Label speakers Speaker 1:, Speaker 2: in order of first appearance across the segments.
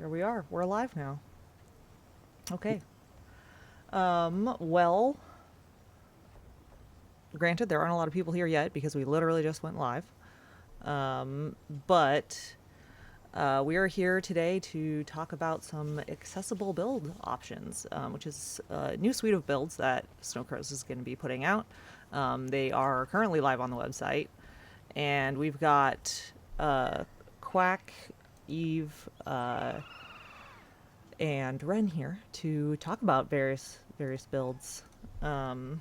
Speaker 1: Here we are. We're live now. Okay. Well, granted, there aren't a lot of people here yet because we literally just went live. But we are here today to talk about some accessible build options, which is a new suite of builds that Snowcrows is going to be putting out. They are currently live on the website, and we've got Quack, Eve, and Ren here to talk about various builds. Go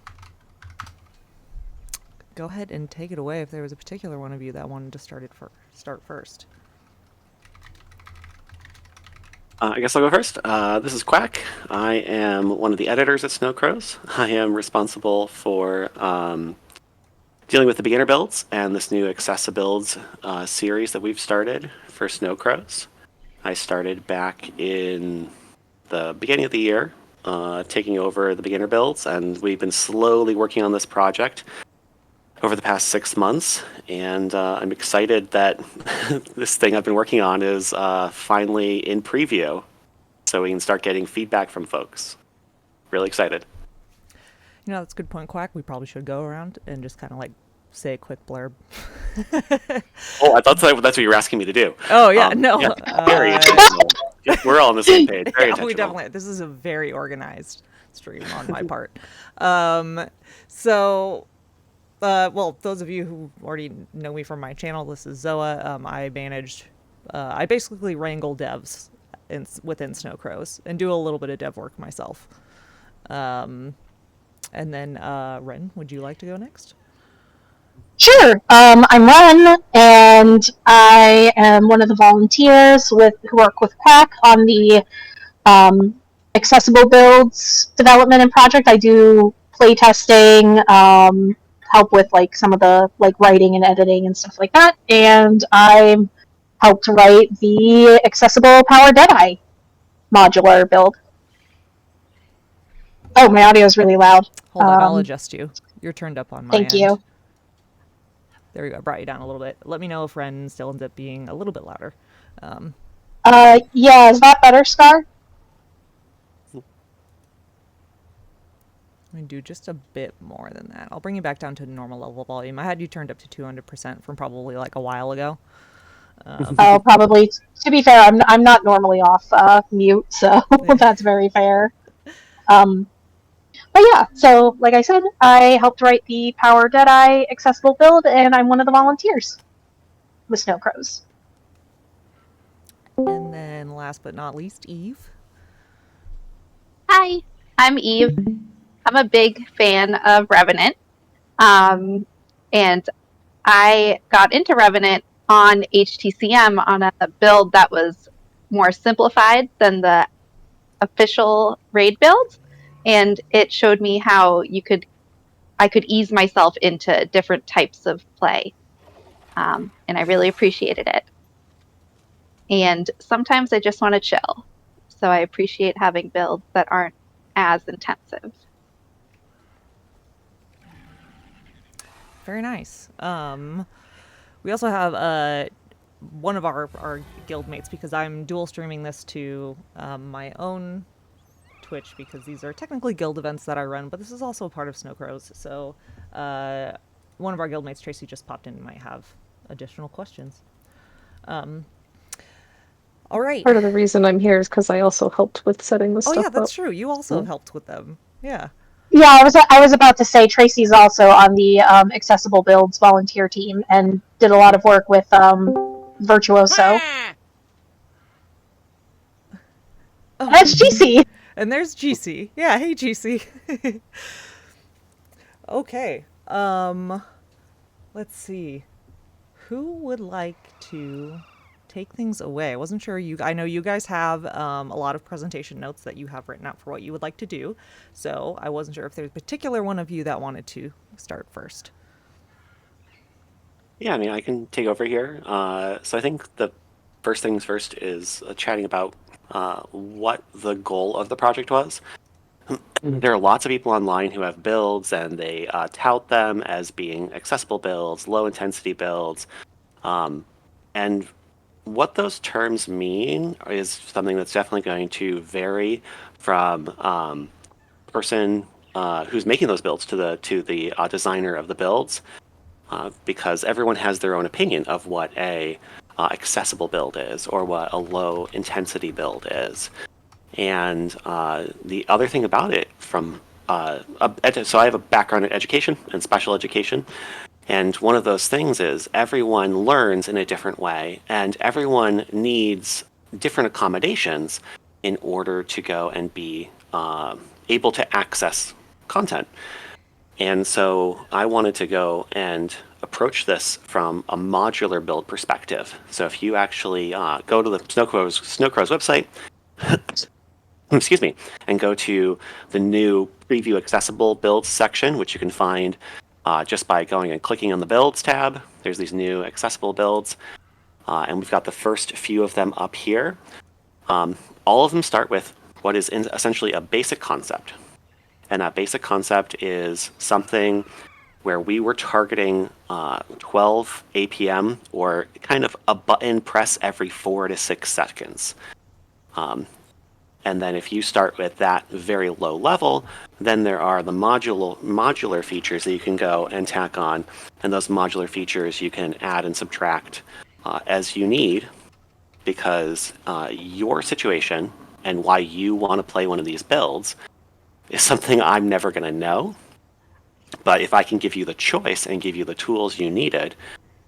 Speaker 1: ahead and take it away if there was a particular one of you that wanted to start first.
Speaker 2: I guess I'll go first. This is Quack. I am one of the editors at Snowcrows. I am responsible for dealing with the beginner builds and this new AccessiBuilds series that we've started for Snowcrows. I started back in the beginning of the year, taking over the beginner builds, and we've been slowly working on this project over the past 6 months, and I'm excited that this thing I've been working on is finally in preview, so we can start getting feedback from folks. Really excited.
Speaker 1: You know, that's a good point, Quack. We probably should go around and just kind of like say a quick blurb.
Speaker 2: Oh, I thought that's what you were asking me to do.
Speaker 1: Oh yeah, no.
Speaker 2: Yeah, very intentional. We're all on the same page. Very
Speaker 1: Yeah,
Speaker 2: intentional.
Speaker 1: we definitely. This is a very organized stream on my part. So, well, those of you who already know me from my channel, this is Zoa. I basically wrangle devs within Snowcrows and do a little bit of dev work myself. And then, Ren, would you like to go next?
Speaker 3: Sure. I'm Ren, and I am one of the volunteers who work with Quack on the accessible builds development and project. I do playtesting, help with like some of the like writing and editing and stuff like that, and I helped write the accessible Power Deadeye modular build. Oh, my audio is really loud.
Speaker 1: Hold on, I'll adjust you. You're turned up on my end.
Speaker 3: Thank you.
Speaker 1: There we go. I brought you down a little bit. Let me know if Ren still ends up being a little bit louder.
Speaker 3: Yeah, is that better, Scar?
Speaker 1: Let me do just a bit more than that. I'll bring you back down to normal level volume. I had you turned up to 200% from probably like a while ago.
Speaker 3: Oh, probably. To be fair, I'm not normally off mute, so that's very fair. But yeah, so like I said, I helped write the Power Deadeye accessible build, and I'm one of the volunteers with Snowcrows.
Speaker 1: And then last but not least, Eve.
Speaker 4: Hi, I'm Eve. I'm a big fan of Revenant. And I got into Revenant on HTCM on a build that was more simplified than the official raid build. And it showed me how I could ease myself into different types of play. And I really appreciated it. And sometimes I just want to chill. So I appreciate having builds that aren't as intensive.
Speaker 1: Very nice. We also have one of our guildmates, because I'm dual streaming this to my own Twitch, because these are technically guild events that I run, but this is also a part of Snowcrows. So one of our guildmates, Tracy, just popped in and might have additional questions. All right.
Speaker 5: Part of the reason I'm here is because I also helped with setting the stuff up.
Speaker 1: Oh yeah, that's true. You also helped with them. Yeah.
Speaker 3: Yeah, I was about to say Tracy's also on the accessible builds volunteer team and did a lot of work with Virtuoso.
Speaker 1: Oh.
Speaker 3: That's GC.
Speaker 1: And there's GC. Yeah, hey GC. Okay. Let's see. Who would like to take things away? I wasn't sure. I know you guys have a lot of presentation notes that you have written out for what you would like to do. So I wasn't sure if there's a particular one of you that wanted to start first.
Speaker 2: Yeah, I mean, I can take over here. So I think the first things first is chatting about what the goal of the project was. There are lots of people online who have builds, and they tout them as being accessible builds, low intensity builds, and what those terms mean is something that's definitely going to vary from person who's making those builds to the designer of the builds, because everyone has their own opinion of what a accessible build is or what a low intensity build is. And the other thing about it, so I have a background in education and special education, and one of those things is everyone learns in a different way, and everyone needs different accommodations in order to go and be able to access content. And so I wanted to go and approach this from a modular build perspective. So if you actually go to the Snowcrows website, excuse me, and go to the new Preview Accessible Builds section, which you can find just by going and clicking on the Builds tab. There's these new accessible builds, and we've got the first few of them up here. All of them start with what is essentially a basic concept. And that basic concept is something where we were targeting 12 APM, or kind of a button press every 4 to 6 seconds. And then if you start with that very low level, then there are the modular features that you can go and tack on. And those modular features you can add and subtract as you need, because your situation and why you want to play one of these builds is something I'm never going to know. But if I can give you the choice and give you the tools you needed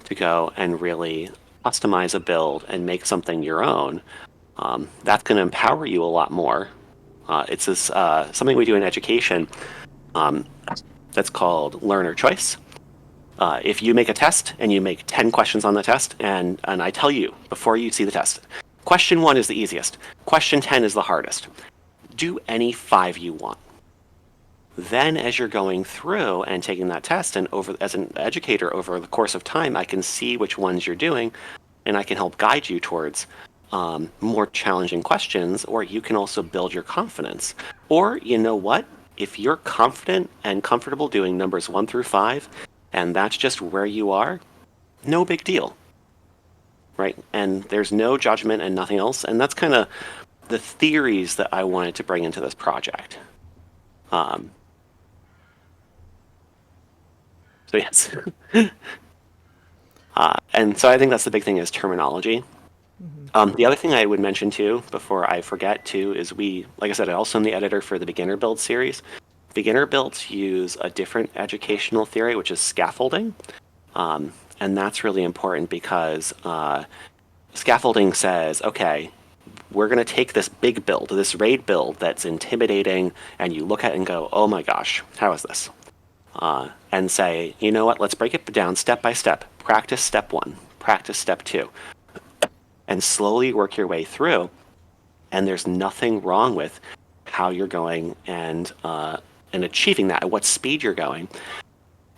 Speaker 2: to go and really customize a build and make something your own, that's going to empower you a lot more. It's this something we do in education that's called learner choice. If you make a test and you make 10 questions on the test, and I tell you before you see the test, question 1 is the easiest, question 10 is the hardest. Do any 5 you want. Then as you're going through and taking that test, and as an educator over the course of time, I can see which ones you're doing, and I can help guide you towards more challenging questions, or you can also build your confidence. Or, you know what? If you're confident and comfortable doing numbers 1 through 5, and that's just where you are, no big deal, right? And there's no judgment and nothing else. And that's kind of the theories that I wanted to bring into this project. So yes. And so I think that's the big thing, is terminology. The other thing I would mention too, before I forget too, is like I said, I also am the editor for the beginner build series. Beginner builds use a different educational theory, which is scaffolding. And that's really important because scaffolding says, okay, we're going to take this big build, this raid build that's intimidating, and you look at it and go, oh my gosh, how is this? And say, you know what, let's break it down step by step. Practice step 1, practice step 2. And slowly work your way through. And there's nothing wrong with how you're going and achieving that, at what speed you're going.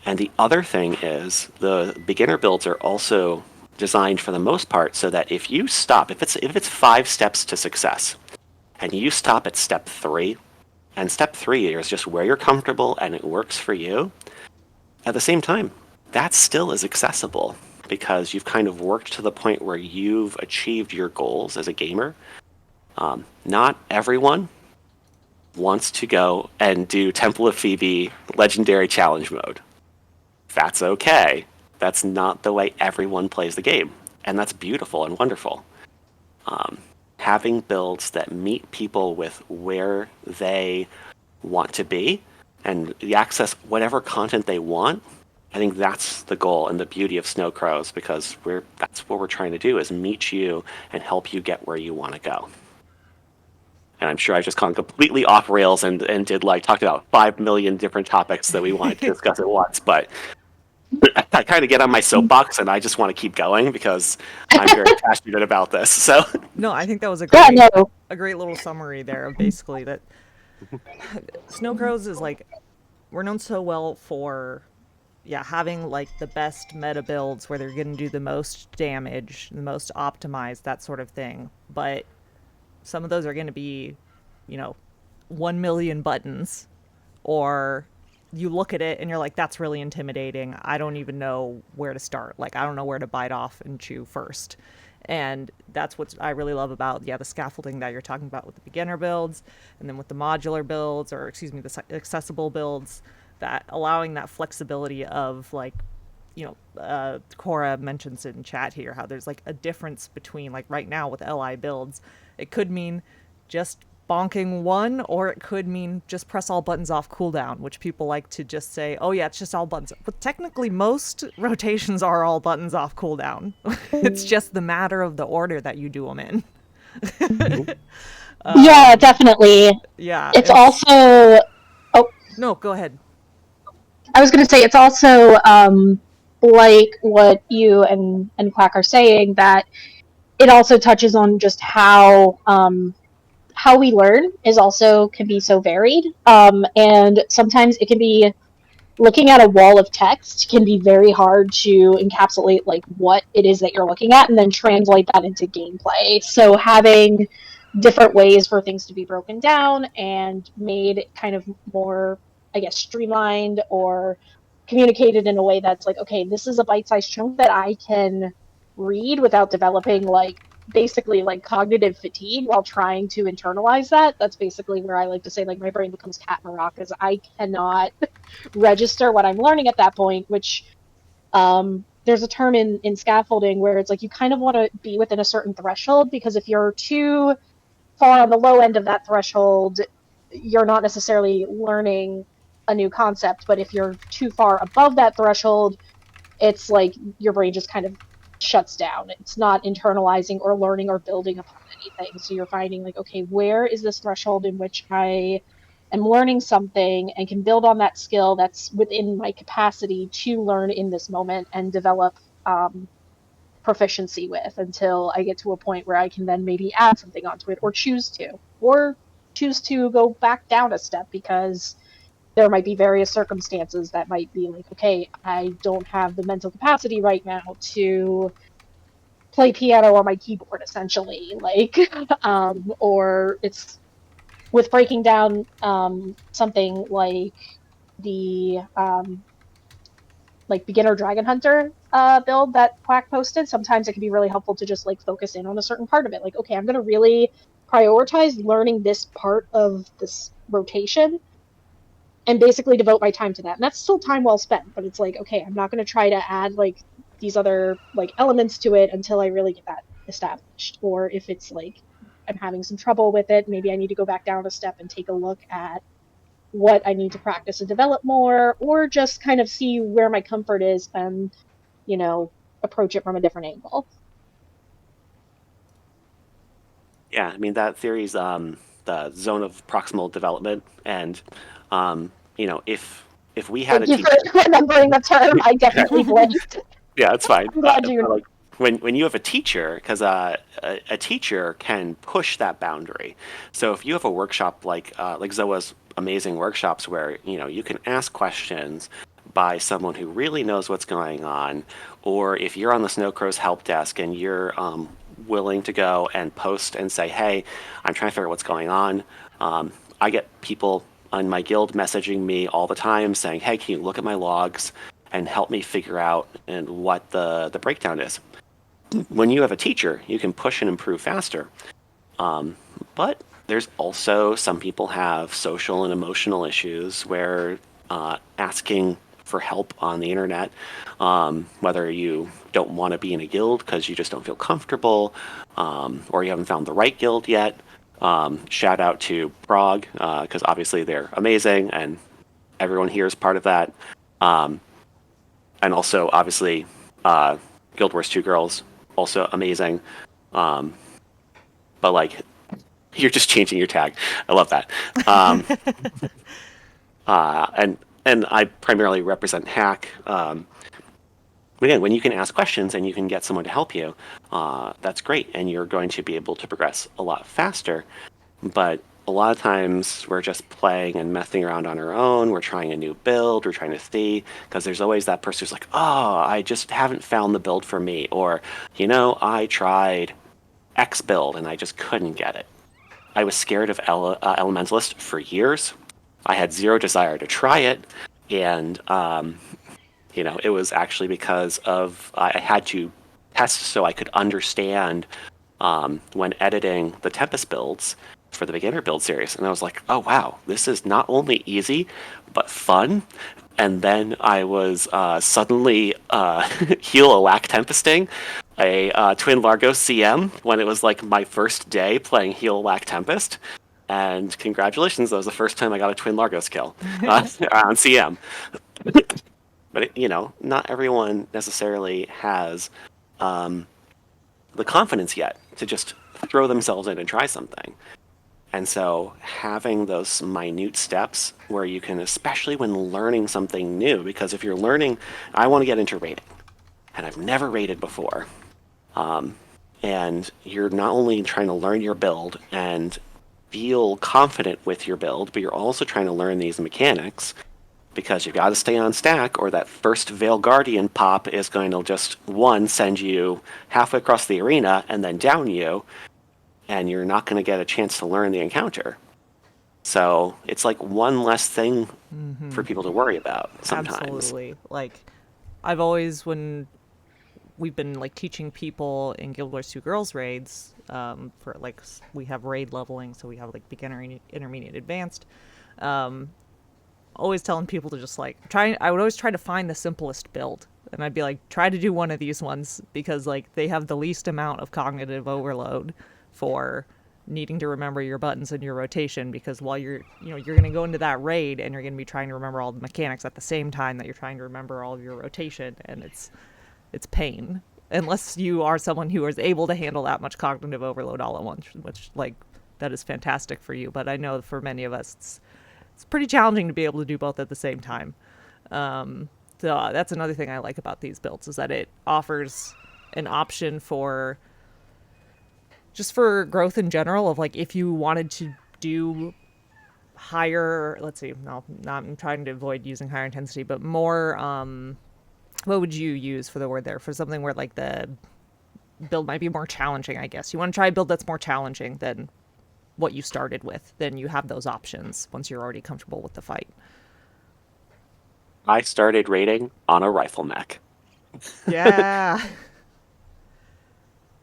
Speaker 2: And the other thing is, the beginner builds are also designed for the most part so that if you stop, if it's 5 steps to success, and you stop at step 3, and step 3 is just where you're comfortable and it works for you, at the same time, that still is accessible, because you've kind of worked to the point where you've achieved your goals as a gamer. Not everyone wants to go and do Temple of Phoebe Legendary Challenge Mode. That's okay. That's not the way everyone plays the game, and that's beautiful and wonderful. Having builds that meet people with where they want to be and access whatever content they want, I think that's the goal and the beauty of Snowcrows, because that's what we're trying to do, is meet you and help you get where you want to go. And I'm sure I've just gone completely off rails and talked about 5 million different topics that we wanted to discuss at once, but I kind of get on my soapbox and I just want to keep going because I'm very passionate about this. So
Speaker 1: No, I think that was a great little summary there of basically that Snowcrows is like, we're known so well for having like the best meta builds where they're going to do the most damage, the most optimized, that sort of thing. But some of those are going to be, 1 million buttons, or you look at it and you're like, that's really intimidating. I don't even know where to start. Like, I don't know where to bite off and chew first. And that's what I really love about, the scaffolding that you're talking about with the beginner builds, and then with the modular builds, or excuse me, the accessible builds, that allowing that flexibility of like, Cora mentions in chat here how there's like a difference between, like, right now with LI builds, it could mean just bonking one, or it could mean just press all buttons off cooldown, which people like to just say, oh yeah, it's just all buttons. But technically, most rotations are all buttons off cooldown. It's just the matter of the order that you do them in.
Speaker 3: Yeah, definitely.
Speaker 1: Yeah.
Speaker 3: It's also. Oh,
Speaker 1: No, go ahead.
Speaker 3: I was going to say it's also like what you and Quack are saying, that it also touches on just how we learn is also can be so varied, and sometimes it can be, looking at a wall of text can be very hard to encapsulate like what it is that you're looking at and then translate that into gameplay. So having different ways for things to be broken down and made kind of more, I guess, streamlined or communicated in a way that's like, okay, this is a bite-sized chunk that I can read without developing like basically like cognitive fatigue while trying to internalize that. That's basically where I like to say like my brain becomes cat in a rock, because I cannot register what I'm learning at that point, which there's a term in scaffolding where it's like you kind of want to be within a certain threshold, because if you're too far on the low end of that threshold, you're not necessarily learning a new concept. But if you're too far above that threshold, it's like your brain just kind of shuts down. It's not internalizing or learning or building upon anything. So you're finding like, okay, where is this threshold in which I am learning something and can build on that skill that's within my capacity to learn in this moment and develop proficiency with, until I get to a point where I can then maybe add something onto it, or choose to go back down a step, because there might be various circumstances that might be like, okay, I don't have the mental capacity right now to play piano on my keyboard, essentially, like, or it's with breaking down something like the like beginner dragon hunter build that Quack posted. Sometimes it can be really helpful to just like focus in on a certain part of it. Like, okay, I'm going to really prioritize learning this part of this rotation and basically devote my time to that. And that's still time well spent, but it's like, okay, I'm not going to try to add like these other like elements to it until I really get that established. Or if it's like I'm having some trouble with it, maybe I need to go back down a step and take a look at what I need to practice and develop more, or just kind of see where my comfort is and, approach it from a different angle.
Speaker 2: Yeah, I mean, that theory's the zone of proximal development, and if we had
Speaker 3: Thank you for remembering the term. I definitely blanked.
Speaker 2: Yeah, that's fine.
Speaker 3: I'm glad you.
Speaker 2: Like when you have a teacher, because a teacher can push that boundary. So if you have a workshop like Zoa's amazing workshops, where you can ask questions by someone who really knows what's going on, or if you're on the Snowcrows help desk and you're willing to go and post and say, hey, I'm trying to figure out what's going on. I get people on my guild messaging me all the time saying, hey, can you look at my logs and help me figure out and what the breakdown is. When you have a teacher, you can push and improve faster. But there's also some people have social and emotional issues where asking for help on the internet, whether you don't want to be in a guild because you just don't feel comfortable, or you haven't found the right guild yet. Shout out to Prague, because obviously they're amazing and everyone here is part of that. And also, obviously, Guild Wars 2 Girls, also amazing. But, like, you're just changing your tag. I love that. And I primarily represent Hack. Again, when you can ask questions and you can get someone to help you, that's great. And you're going to be able to progress a lot faster. But a lot of times we're just playing and messing around on our own. We're trying a new build. We're trying to see, because there's always that person who's like, oh, I just haven't found the build for me. Or, I tried X build and I just couldn't get it. I was scared of Elementalist for years. I had zero desire to try it. And, it was actually because of I had to test so I could understand when editing the Tempest builds for the beginner build series. And I was like, oh wow, this is not only easy, but fun. And then I was suddenly heal a lack tempesting a Twin Largo CM when it was like my first day playing heal lack tempest. And congratulations, that was the first time I got a Twin Largos kill on CM. But not everyone necessarily has the confidence yet to just throw themselves in and try something. And so having those minute steps where you can, especially when learning something new, because if you're learning, I want to get into raiding, and I've never raided before. And you're not only trying to learn your build and feel confident with your build, but you're also trying to learn these mechanics, because you've got to stay on stack, or that first Veil Guardian pop is going to just, one, send you halfway across the arena and then down you, and you're not going to get a chance to learn the encounter. So it's like one less thing for people to worry about sometimes.
Speaker 1: Absolutely. Like, I've always, when we've been like teaching people in Guild Wars 2 Girls raids, for like, we have raid leveling, so we have like beginner, intermediate, advanced. Always telling people to just like I would always try to find the simplest build, and I'd be like, try to do one of these ones, because like they have the least amount of cognitive overload for needing to remember your buttons and your rotation, because while you're going to go into that raid and you're going to be trying to remember all the mechanics at the same time that you're trying to remember all of your rotation, and it's pain unless you are someone who is able to handle that much cognitive overload all at once, which like that is fantastic for you. But I know for many of us it's pretty challenging to be able to do both at the same time. So that's another thing I like about these builds, is that it offers an option for just for growth in general, of like, if you wanted to do higher, let's see, I'm trying to avoid using higher intensity, but more, what would you use for the word there? For something where like the build might be more challenging, I guess. You want to try a build that's more challenging than what you started with, then you have those options once you're already comfortable with the fight.
Speaker 2: I started raiding on a rifle mech.
Speaker 1: Yeah.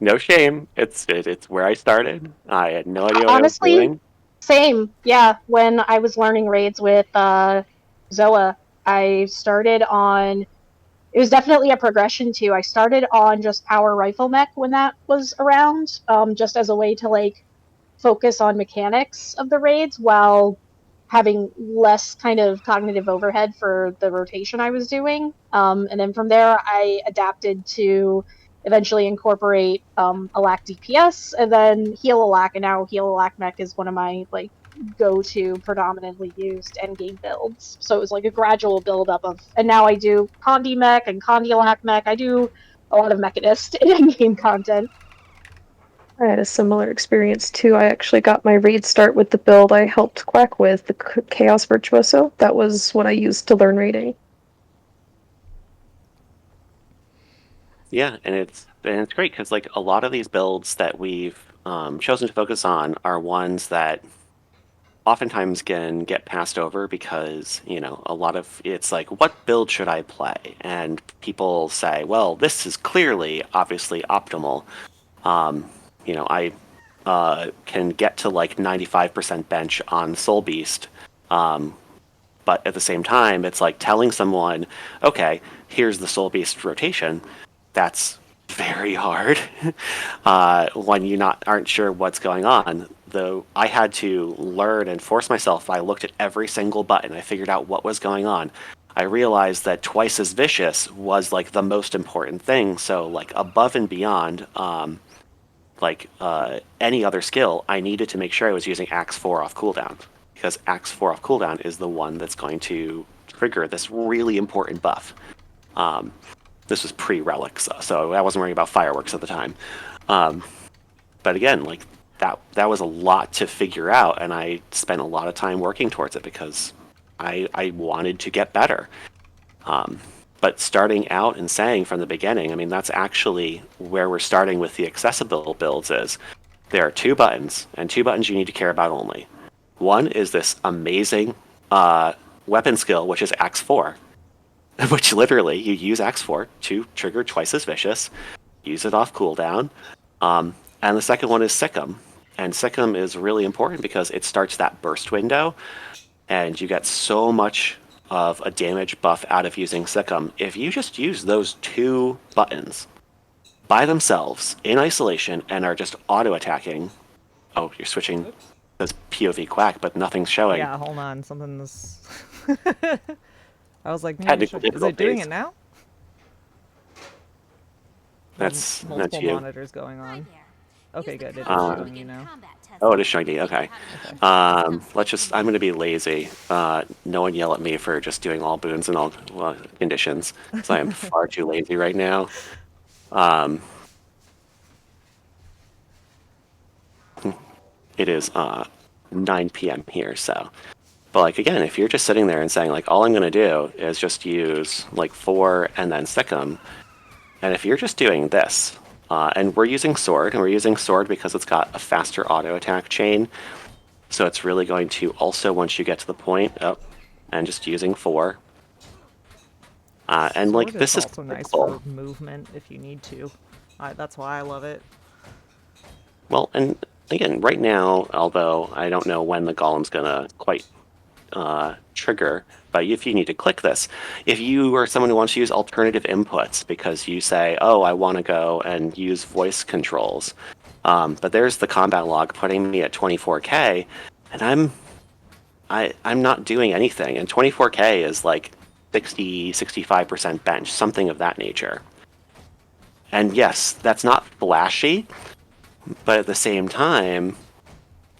Speaker 2: No shame. It's where I started. I had no idea what
Speaker 3: Honestly,
Speaker 2: I was doing.
Speaker 3: Same. Yeah. When I was learning raids with Zoa, I started on. It was definitely a progression too. I started on just power rifle mech when that was around, just as a way to like focus on mechanics of the raids while having less kind of cognitive overhead for the rotation I was doing. And then from there, I adapted to eventually incorporate Alac DPS and then Heal Alac, and now Heal Alac mech is one of my like go-to predominantly used endgame builds. So it was like a gradual build-up of, and now I do Condi mech and Condi Alac mech. I do a lot of mechanist in endgame content.
Speaker 5: I had a similar experience too. I actually got my raid start with the build I helped Quack with, the Chaos Virtuoso. That was what I used to learn raiding.
Speaker 2: Yeah, and it's great because like a lot of these builds that we've chosen to focus on are ones that oftentimes can get passed over because a lot of it's like, what build should I play? And people say, well, this is clearly obviously optimal. I can get to like 95% bench on Soul Beast. But at the same time, it's like telling someone, okay, here's the Soul Beast rotation. That's very hard when you aren't sure what's going on. Though I had to learn and force myself. I looked at every single button. I figured out what was going on. I realized that twice as vicious was like the most important thing. So like above and beyond, any other skill, I needed to make sure I was using Axe 4 off cooldown, because Axe 4 off cooldown is the one that's going to trigger this really important buff. This was pre-relics, so I wasn't worrying about fireworks at the time. But again, like that was a lot to figure out, and I spent a lot of time working towards it because I wanted to get better. But starting out and saying from the beginning, I mean, that's actually where we're starting with the accessible builds is there are two buttons, and two buttons you need to care about only. One is this amazing weapon skill, which is Axe 4, which literally you use Axe 4 to trigger twice as vicious. use it off cooldown. And the second one is Sikkim. And Sikkim is really important because it starts that burst window, and you get so much of a damage buff out of using Sikkim. If you just use those 2 buttons by themselves in isolation and are just auto-attacking... Oh, you're switching... It says POV Quack, but nothing's showing.
Speaker 1: Yeah, hold on. Something's... I was like,
Speaker 2: Technical
Speaker 1: is it doing
Speaker 2: difficulties.
Speaker 1: it now?
Speaker 2: That's
Speaker 1: multiple
Speaker 2: you.
Speaker 1: monitors going on. Okay, good. It is showing you now.
Speaker 2: Oh, it is showing you. Okay. Let's just... I'm going to be lazy. No one yell at me for just doing all boons and all conditions, because I am far too lazy right now. It is 9 p.m. here, so... But, like, again, if you're just sitting there and saying, like, all I'm going to do is just use, like, 4 and then Sikkim, and if you're just doing this, and we're using Sword because it's got a faster auto-attack chain, so it's really going to also, once you get to the point, and just using 4. And, like, this is
Speaker 1: also nice for movement if you need to. That's why I love it.
Speaker 2: Well, and, again, right now, although I don't know when the golem's going to quite... trigger, but if you need to click this, if you are someone who wants to use alternative inputs because you say, oh, I want to go and use voice controls, but there's the combat log putting me at 24k, and I'm not doing anything, and 24k is like 65% bench, something of that nature. And yes, that's not flashy, but at the same time,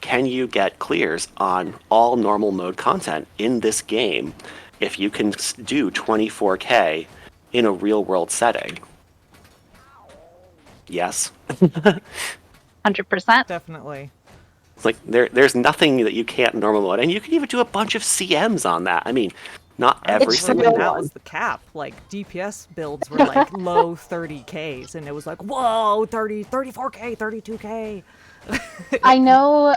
Speaker 2: can you get clears on all normal mode content in this game if you can do 24k in a real-world setting? Yes.
Speaker 4: 100%.
Speaker 1: Definitely.
Speaker 2: It's like there's nothing that you can't in normal mode, and you can even do a bunch of CMs on that. I mean, not every single
Speaker 1: that
Speaker 2: one.
Speaker 1: was the cap. Like, DPS builds were like low 30Ks, and it was like, whoa, 34K, 32K.
Speaker 3: I know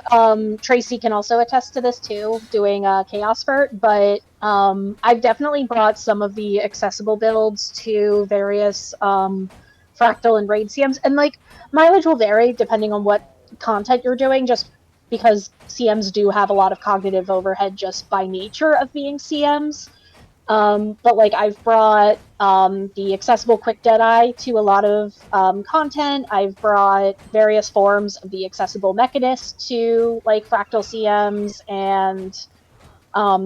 Speaker 3: Tracy can also attest to this too, doing Chaos Vert, but I've definitely brought some of the accessible builds to various Fractal and Raid CMs, and like mileage will vary depending on what content you're doing, just because CMs do have a lot of cognitive overhead just by nature of being CMs. But like I've brought the accessible Quick Deadeye to a lot of content. I've brought various forms of the accessible Mechanist to like Fractal CMs and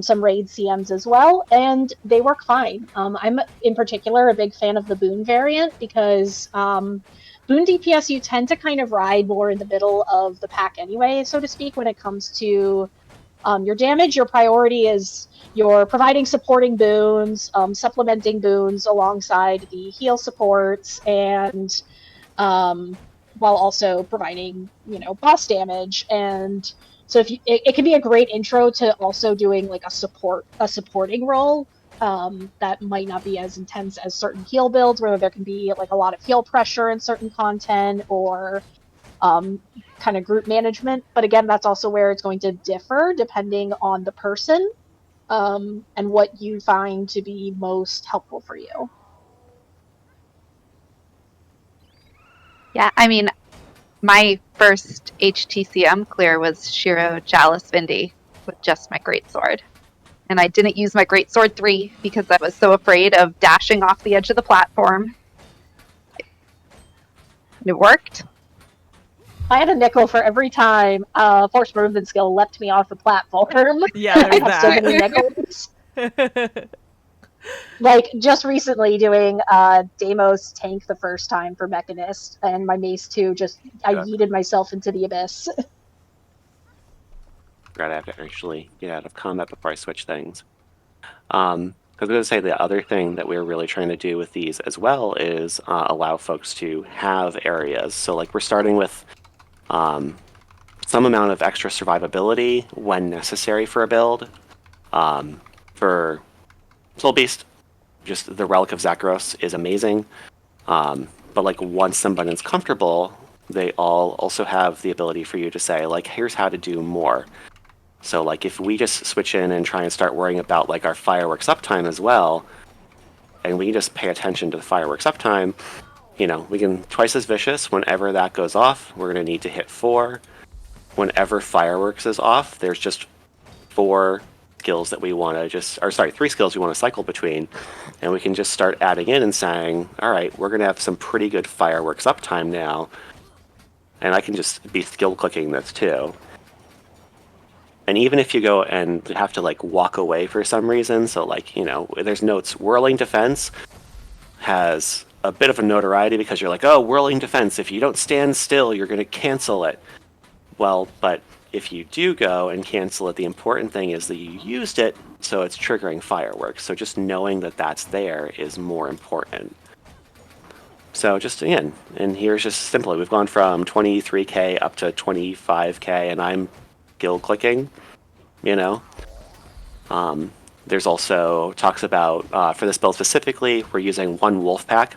Speaker 3: some Raid CMs as well, and they work fine. I'm in particular a big fan of the Boon variant because Boon DPS you tend to kind of ride more in the middle of the pack anyway, so to speak, when it comes to your damage. Your priority is you're providing supporting boons, supplementing boons alongside the heal supports, and while also providing, boss damage. And so if it can be a great intro to also doing like a supporting role that might not be as intense as certain heal builds, where there can be like a lot of heal pressure in certain content, or kind of group management. But again, that's also where it's going to differ depending on the person and what you find to be most helpful for you.
Speaker 4: Yeah, I mean, my first HTCM clear was Shiro Chalice Vindi with just my greatsword. And I didn't use my greatsword 3 because I was so afraid of dashing off the edge of the platform. And it worked.
Speaker 3: I had a nickel for every time force movement skill leapt me off the platform.
Speaker 1: Yeah,
Speaker 3: I have so many nickels. Like, just recently doing Deimos tank the first time for Mechanist, and my Mace 2, I yeeted myself into the abyss.
Speaker 2: I have to actually get out of combat before I switch things. I was going to say the other thing that we're really trying to do with these as well is allow folks to have areas. So, like, we're starting with some amount of extra survivability when necessary for a build. For Soul Beast, just the Relic of Zakros is amazing. But like once somebody's comfortable, they all also have the ability for you to say, like, here's how to do more. So like if we just switch in and try and start worrying about like our fireworks uptime as well, and we just pay attention to the fireworks uptime, we can twice as vicious. Whenever that goes off, we're going to need to hit 4. Whenever fireworks is off, there's just 4 skills that we want to 3 skills we want to cycle between, and we can just start adding in and saying, all right, we're going to have some pretty good fireworks uptime now, and I can just be skill clicking this too. And even if you go and have to walk away for some reason, so there's notes, whirling defense has a bit of a notoriety because you're like, oh, whirling defense, if you don't stand still, you're going to cancel it. Well, but if you do go and cancel it, the important thing is that you used it, so it's triggering fireworks. So just knowing that that's there is more important. So just, again, and here's just simply, we've gone from 23k up to 25k, and I'm guild clicking, There's also talks about, for this build specifically, we're using 1 wolf pack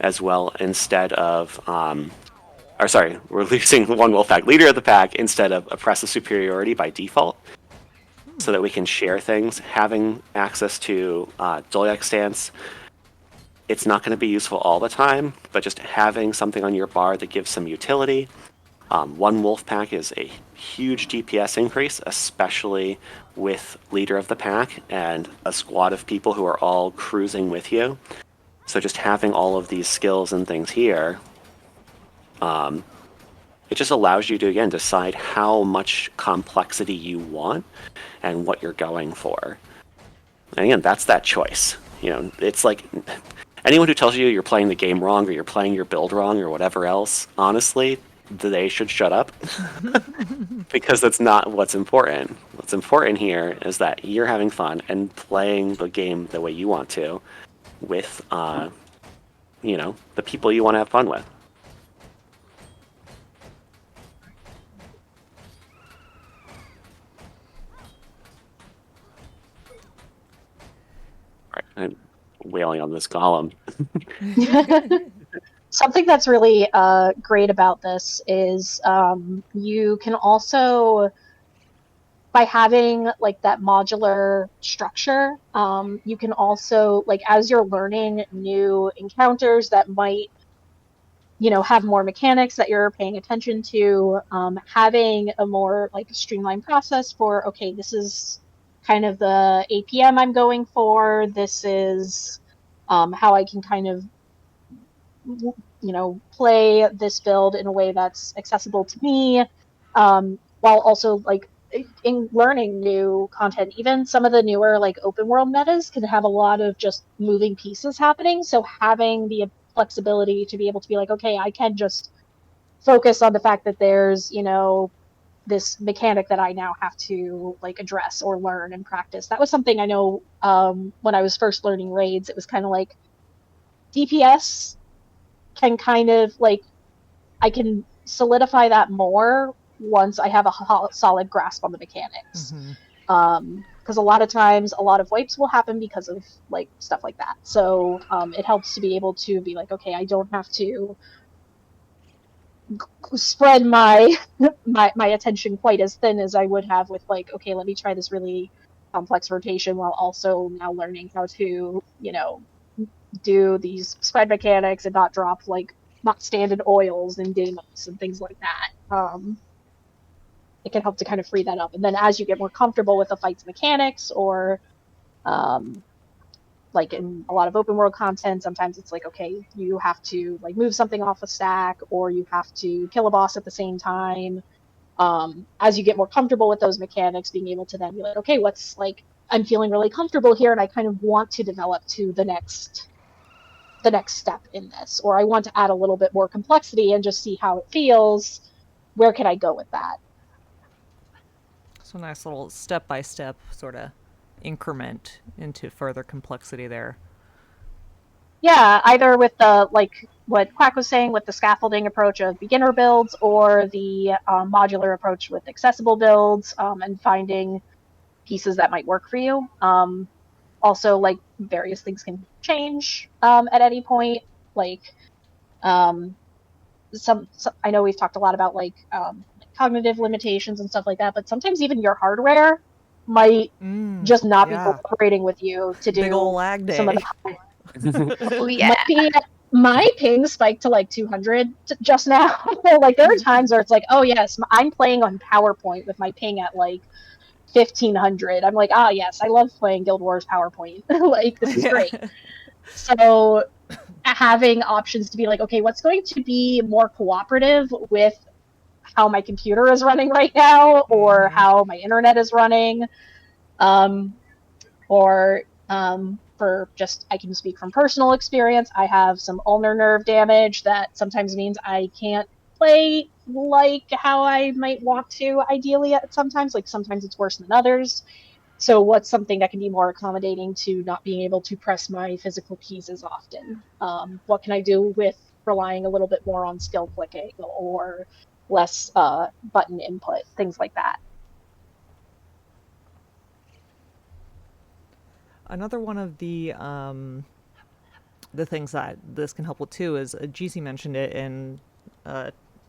Speaker 2: as well instead of... we're using 1 wolf pack, leader of the pack, instead of oppressive superiority by default, so that we can share things. Having access to Dolyak stance, it's not going to be useful all the time, but just having something on your bar that gives some utility. 1 wolf pack is a huge DPS increase, especially with leader of the pack and a squad of people who are all cruising with you. So just having all of these skills and things here, it just allows you to, again, decide how much complexity you want and what you're going for. And again, that's that choice. It's like anyone who tells you you're playing the game wrong or you're playing your build wrong or whatever else, honestly, they should shut up because that's not what's important. What's important here is that you're having fun and playing the game the way you want to with, the people you want to have fun with. I'm wailing on this golem.
Speaker 3: Something that's really great about this is you can also, by having that modular structure, you can also, as you're learning new encounters that might have more mechanics that you're paying attention to, having a more streamlined process for, okay, this is kind of the APM I'm going for, this is how I can kind of play this build in a way that's accessible to me, while also in learning new content. Even some of the newer open world metas can have a lot of just moving pieces happening, so having the flexibility to be able to be okay, I can just focus on the fact that there's this mechanic that I now have to address or learn and practice. That was something I know when I was first learning raids. It was kind of DPS can kind of I can solidify that more once I have a solid grasp on the mechanics. Because a lot of times a lot of wipes will happen because of stuff like that. So it helps to be able to be okay, I don't have to spread my my attention quite as thin as I would have with okay, let me try this really complex rotation while also now learning how to do these spread mechanics and not drop not standard oils and demos and things like that. It can help to kind of free that up, and then as you get more comfortable with the fight's mechanics, or in a lot of open world content, sometimes it's okay, you have to move something off a stack, or you have to kill a boss at the same time. As you get more comfortable with those mechanics, being able to then be okay, what's I'm feeling really comfortable here, and I kind of want to develop to the next step in this, or I want to add a little bit more complexity and just see how it feels. Where can I go with that?
Speaker 1: So nice little step-by-step sort of increment into further complexity there.
Speaker 3: Yeah, either with the what Quack was saying with the scaffolding approach of beginner builds, or the modular approach with accessible builds, and finding pieces that might work for you. Also, various things can change at any point. Some I know we've talked a lot about cognitive limitations and stuff like that, but sometimes even your hardware might just not be cooperating with you to do
Speaker 1: big ol' lag day.
Speaker 3: some of the
Speaker 4: Oh, yeah.
Speaker 3: My ping spiked to like 200 just now. Like there are times where it's like, oh yes, I'm playing on PowerPoint with my ping at like 1500. I'm like, ah yes, I love playing Guild Wars PowerPoint. Like this is great. So having options to be like, okay, what's going to be more cooperative with how my computer is running right now, or how my internet is running, or for just, I can speak from personal experience. I have some ulnar nerve damage that sometimes means I can't play like how I might want to ideally at sometimes. Like sometimes it's worse than others. So what's something that can be more accommodating to not being able to press my physical keys as often? What can I do with relying a little bit more on skill clicking or less button input, things like that.
Speaker 1: Another one of the things that this can help with too is GC mentioned it in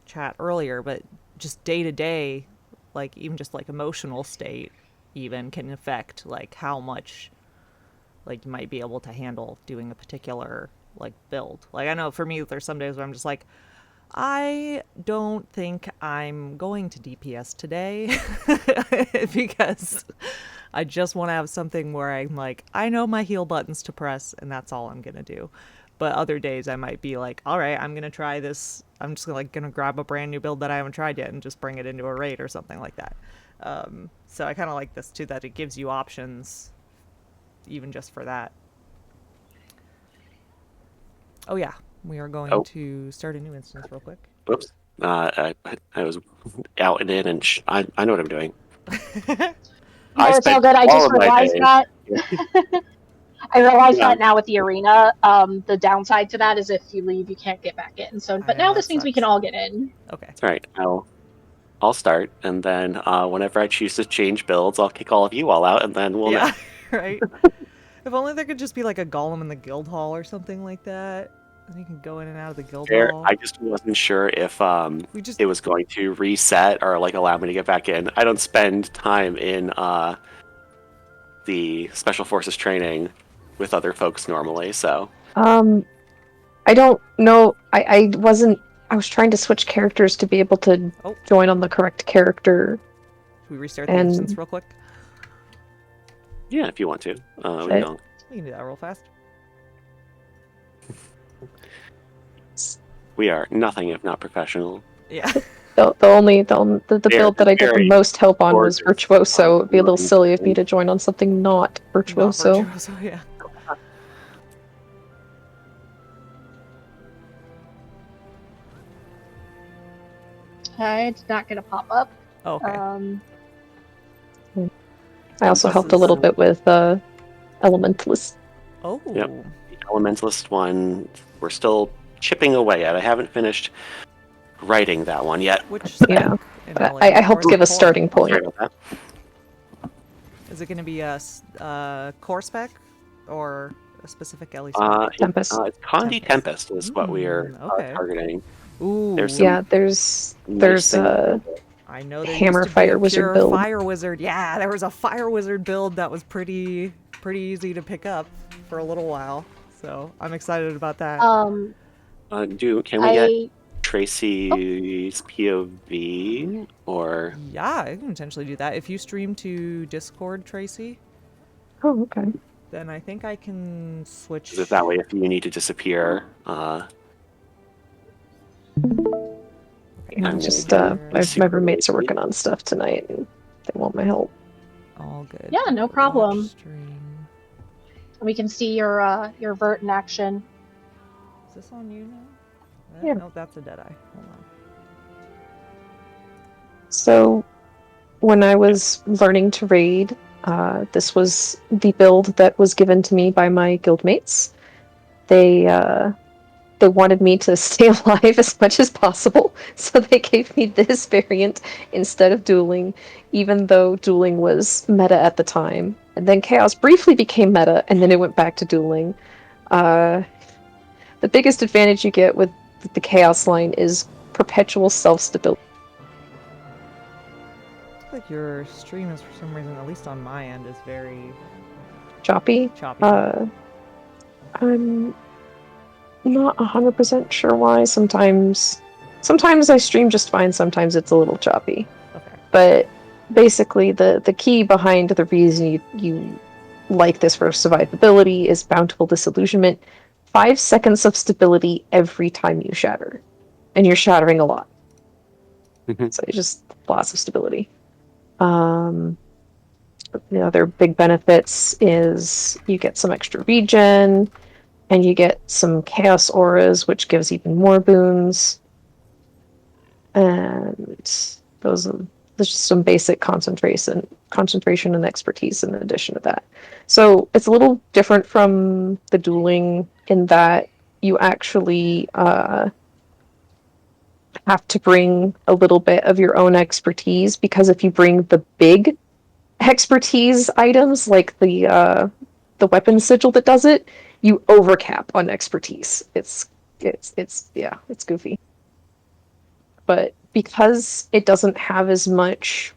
Speaker 1: chat earlier, but just day to day, like even just like emotional state, even can affect like how much like you might be able to handle doing a particular like build. Like I know for me, there's some days where I'm just like, I don't think I'm going to DPS today because I just want to have something where I'm like, I know my heal buttons to press and that's all I'm going to do. But other days I might be like, all right, I'm going to try this. I'm just like going to grab a brand new build that I haven't tried yet and just bring it into a raid or something like that. So I kind of like this too, that it gives you options even just for that. Oh yeah, we are going to start a new instance real quick.
Speaker 2: Whoops. I was out and in, and I know what I'm doing.
Speaker 3: No, it's all good. I just realized that. I realized that now with the arena. The downside to that is if you leave, you can't get back in. So, but now this means we can all get in.
Speaker 1: Okay.
Speaker 2: All right. I'll start, and then whenever I choose to change builds, I'll kick all of you all out, and then we'll know.
Speaker 1: Right. If only there could just be like a golem in the guild hall or something like that. And you can go in and out of the guild hall.
Speaker 2: I just wasn't sure if it was going to reset or like allow me to get back in. I don't spend time in the Special Forces training with other folks normally, so.
Speaker 5: I don't know. I wasn't. I was trying to switch characters to be able to join on the correct character.
Speaker 1: Should we restart the instance real quick?
Speaker 2: Yeah, if you want to.
Speaker 1: We can do that real fast.
Speaker 2: We are nothing if not professional.
Speaker 1: Yeah.
Speaker 5: The build that I did the most help on was Virtuoso. It'd be a little silly of me to join on something not Virtuoso.
Speaker 1: Not Virtuoso, yeah.
Speaker 3: It's not going to pop up.
Speaker 1: Okay.
Speaker 5: I also helped a little bit with Elementalist.
Speaker 1: Oh.
Speaker 2: Yep. The Elementalist one, we're still chipping away at. I haven't finished writing that one yet.
Speaker 5: Yeah. I helped give a starting point.
Speaker 1: Is it going to be a core spec or a specific LE spec?
Speaker 5: Tempest.
Speaker 2: It's Condi Tempest is what we are targeting.
Speaker 1: Ooh.
Speaker 5: There's
Speaker 1: I know there
Speaker 5: Hammer
Speaker 1: used to be
Speaker 5: Fire
Speaker 1: a
Speaker 5: Wizard
Speaker 1: pure
Speaker 5: build.
Speaker 1: Fire Wizard. Yeah, there was a Fire Wizard build that was pretty easy to pick up for a little while. So I'm excited about that.
Speaker 2: Can we get Tracy's POV or?
Speaker 1: Yeah, I can potentially do that. If you stream to Discord, Tracy.
Speaker 5: Oh, okay.
Speaker 1: Then I think I can switch.
Speaker 2: That way, if you need to disappear.
Speaker 5: I'm just my roommates are working on stuff tonight, and they want my help.
Speaker 1: All good.
Speaker 3: Yeah, no problem. We can see your vert in action.
Speaker 1: Is this on you now?
Speaker 5: Yeah.
Speaker 1: No, that's a Deadeye. Hold on.
Speaker 5: So, when I was learning to raid, this was the build that was given to me by my guildmates. They wanted me to stay alive as much as possible, so they gave me this variant instead of dueling, even though dueling was meta at the time. And then Chaos briefly became meta, and then it went back to dueling. The biggest advantage you get with the Chaos line is perpetual self-stability.
Speaker 1: Looks like your stream is, for some reason, at least on my end, is very
Speaker 5: Choppy.
Speaker 1: choppy.
Speaker 5: not 100% sure why. Sometimes I stream just fine, sometimes it's a little choppy.
Speaker 1: Okay.
Speaker 5: But basically, the key behind the reason you like this for survivability is bountiful disillusionment. 5 seconds of stability every time you shatter. And you're shattering a lot. So just lots of stability. The other big benefits is you get some extra regen, and you get some chaos auras, which gives even more boons. And there's just some basic concentration and expertise in addition to that. So it's a little different from the dueling in that you actually have to bring a little bit of your own expertise, because if you bring the big expertise items like the weapon sigil that does it, you overcap on expertise. It's goofy. But because it doesn't have as much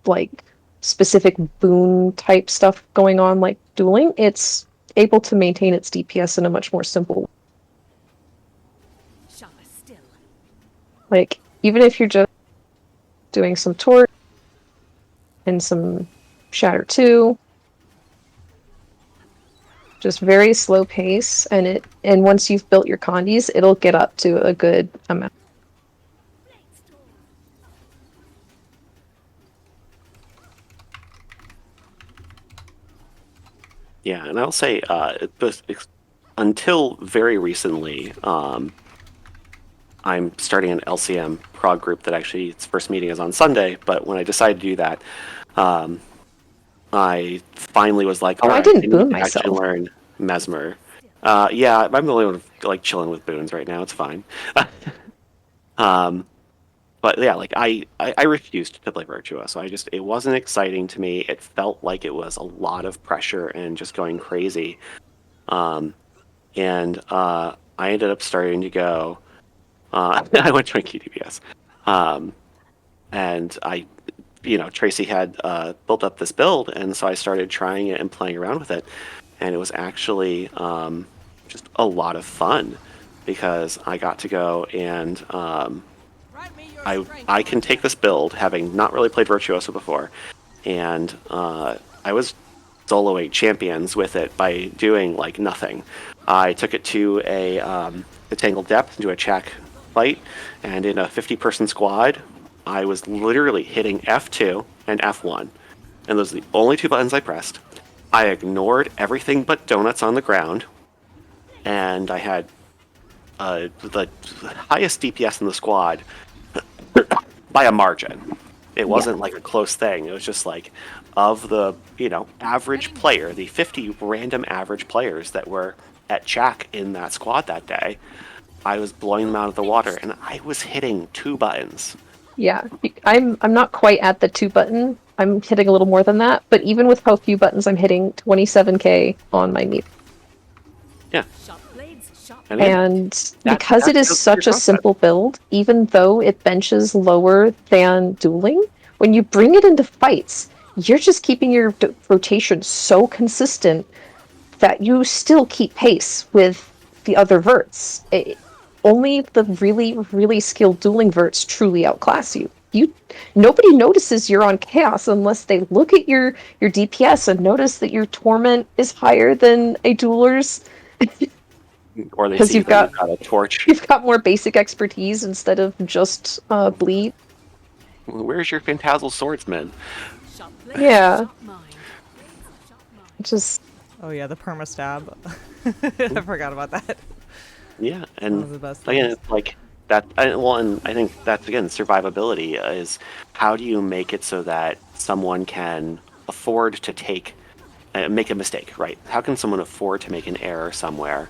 Speaker 5: like specific boon type stuff going on like dueling, it's able to maintain its DPS in a much more simple way. Like, even if you're just doing some torch and some shatter 2, just very slow pace, and once you've built your condies, it'll get up to a good amount.
Speaker 2: Yeah, and I'll say, until very recently, I'm starting an LCM prog group that actually its first meeting is on Sunday. But when I decided to do that, I finally was like,
Speaker 5: Oh,
Speaker 2: all
Speaker 5: I
Speaker 2: right,
Speaker 5: didn't
Speaker 2: need
Speaker 5: boon
Speaker 2: to actually
Speaker 5: myself.
Speaker 2: learn Mesmer. Yeah, I'm the only one like chilling with boons right now. It's fine. But yeah, like I refused to play Virtuoso. It wasn't exciting to me. It felt like it was a lot of pressure and just going crazy. And I ended up starting to go. I went to my QTBS, and Tracy had built up this build, and so I started trying it and playing around with it, and it was actually just a lot of fun because I got to go and I can take this build, having not really played Virtuoso before, and I was soloing champions with it by doing like nothing. I took it to a Tangled Depth, into a Chak fight, and in a 50-person squad, I was literally hitting F2 and F1, and those are the only 2 buttons I pressed. I ignored everything but donuts on the ground, and I had the highest DPS in the squad by a margin. It wasn't like a close thing. It was just like, of the average player, the 50 random average players that were at Chak in that squad that day, I was blowing them out of the water, and I was hitting 2 buttons.
Speaker 5: Yeah, I'm not quite at the 2 button. I'm hitting a little more than that, but even with how few buttons, I'm hitting 27k on my meter.
Speaker 2: Yeah.
Speaker 5: And because it is such a simple build, even though it benches lower than dueling, when you bring it into fights, you're just keeping your rotation so consistent that you still keep pace with the other verts. Only the really, really skilled dueling verts truly outclass you. Nobody notices you're on chaos unless they look at your DPS and notice that your torment is higher than a dueler's.
Speaker 2: Or they see you've got a torch.
Speaker 5: You've got more basic expertise instead of just bleed.
Speaker 2: Where's your Phantasmal Swordsman?
Speaker 5: Yeah. Just.
Speaker 1: Oh yeah, the perma stab. I forgot about that.
Speaker 2: Yeah, and
Speaker 1: the best
Speaker 2: again, like that. And I think that's again survivability is how do you make it so that someone can afford to make a mistake, right? How can someone afford to make an error somewhere?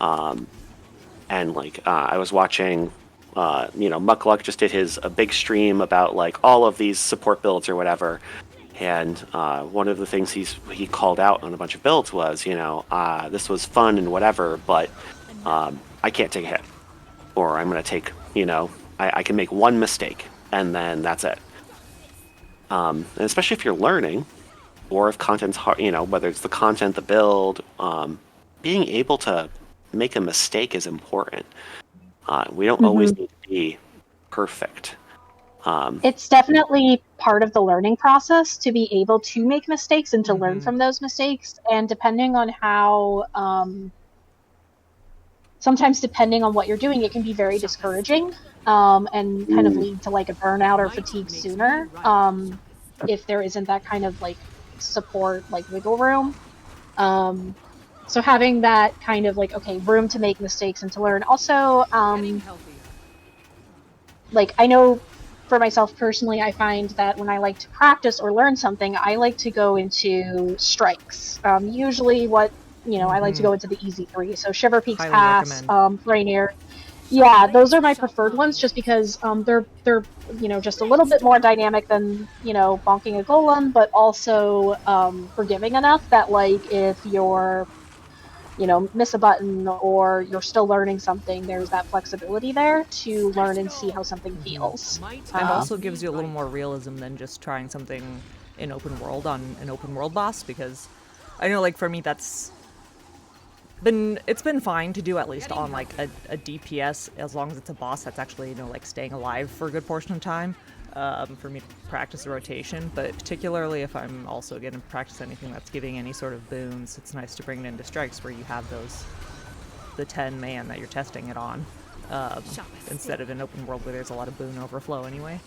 Speaker 2: And like I was watching, Muckluck just did a big stream about like all of these support builds or whatever, and one of the things he called out on a bunch of builds was, this was fun and whatever, but I can't take a hit, or I'm gonna take, I can make one mistake and then that's it. And especially if you're learning, or if content's hard, whether it's the content, the build, being able to make a mistake is important. We don't always need to be perfect.
Speaker 3: It's definitely part of the learning process to be able to make mistakes and to learn from those mistakes. And depending on how, sometimes depending on what you're doing, it can be very discouraging and kind of lead to like a burnout or fatigue sooner if there isn't that kind of like support, like wiggle room. So having that kind of like, okay, room to make mistakes and to learn. Also, like I know for myself personally, I find that when I like to practice or learn something, I like to go into strikes. Usually I like to go into the easy 3. So Shiver Peaks
Speaker 1: Highly
Speaker 3: Pass,
Speaker 1: recommend.
Speaker 3: Rainier. Yeah, those are my preferred ones just because they're just a little bit more dynamic than, bonking a golem, but also forgiving enough that like if you're miss a button or you're still learning something, there's that flexibility there to learn and see how something feels.
Speaker 1: And also gives you a little more realism than just trying something in open world on an open world boss, because I know like for me it's been fine to do at least on like a DPS as long as it's a boss that's actually like staying alive for a good portion of time. For me to practice the rotation, but particularly if I'm also going to practice anything that's giving any sort of boons, it's nice to bring it into strikes where you have the 10 man that you're testing it on, instead of an open world where there's a lot of boon overflow anyway.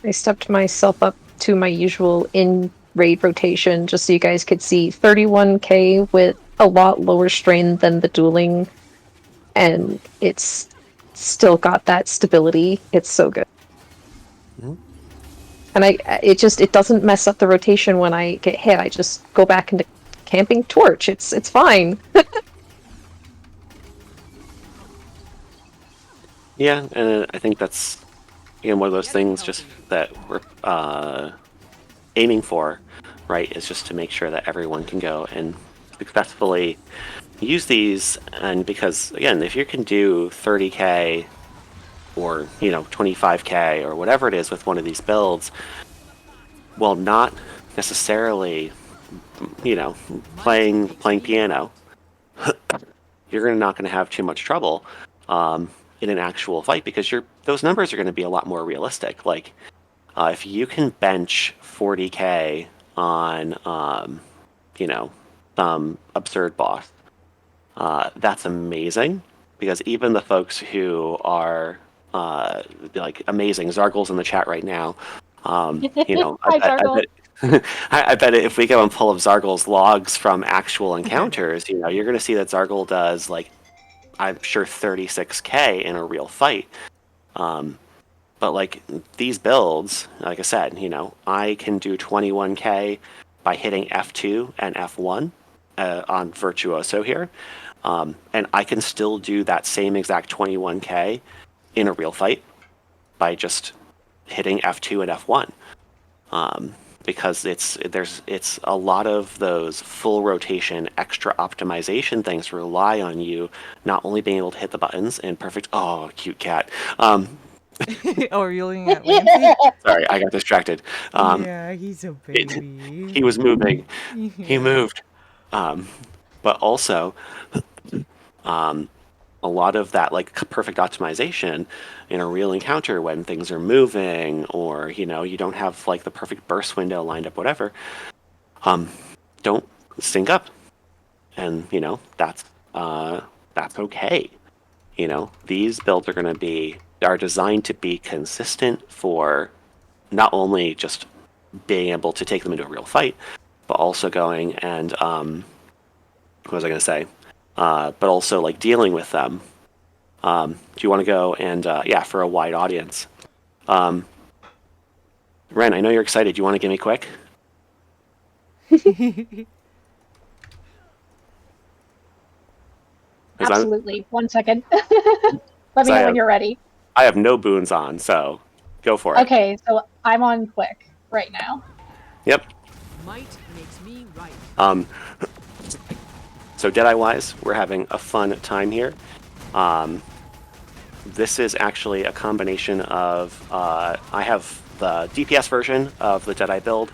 Speaker 5: I stepped myself up to my usual in-raid rotation just so you guys could see 31k with a lot lower strain than the dueling, and it's still got that stability. It's so good. And it doesn't mess up the rotation when I get hit. I just go back into camping torch. It's fine.
Speaker 2: Yeah, and I think that's one of those things just that we're aiming for, right? Is just to make sure that everyone can go and successfully use these. And because again, if you can do 30k or 25k or whatever it is with one of these builds, while not necessarily playing piano, you're not going to have too much trouble in an actual fight, because those numbers are going to be a lot more realistic. Like if you can bench 40k on some absurd boss, that's amazing, because even the folks who are like amazing, Zargle's in the chat right now. I bet if we go and pull up Zargle's logs from actual encounters, you're going to see that Zargle does like, I'm sure 36k in a real fight. But like these builds, like I said, I can do 21k by hitting F2 and F1 on Virtuoso here. And I can still do that same exact 21k in a real fight by just hitting F2 and F1. Because it's a lot of those full rotation, extra optimization things rely on you not only being able to hit the buttons in perfect. Oh, cute cat.
Speaker 1: Oh, are you looking at Lancey?
Speaker 2: Sorry, I got distracted.
Speaker 1: Yeah, he's a baby.
Speaker 2: He was moving.
Speaker 1: Yeah.
Speaker 2: He moved. But also, a lot of that like perfect optimization in a real encounter when things are moving, or you don't have like the perfect burst window lined up, whatever, don't sync up, and that's okay. These builds are designed to be consistent for not only just being able to take them into a real fight, but also going and what was I going to say? But also like dealing with them. Do you want to go and for a wide audience? Ren, I know you're excited. Do you want to give me quick?
Speaker 3: Absolutely. 1 second. Let me know when you're ready.
Speaker 2: I have no boons on, so go for it.
Speaker 3: Okay, so I'm on quick right now.
Speaker 2: Yep.
Speaker 6: Might makes me right.
Speaker 2: So Deadeye-wise, we're having a fun time here. This is actually a combination of I have the DPS version of the Deadeye build,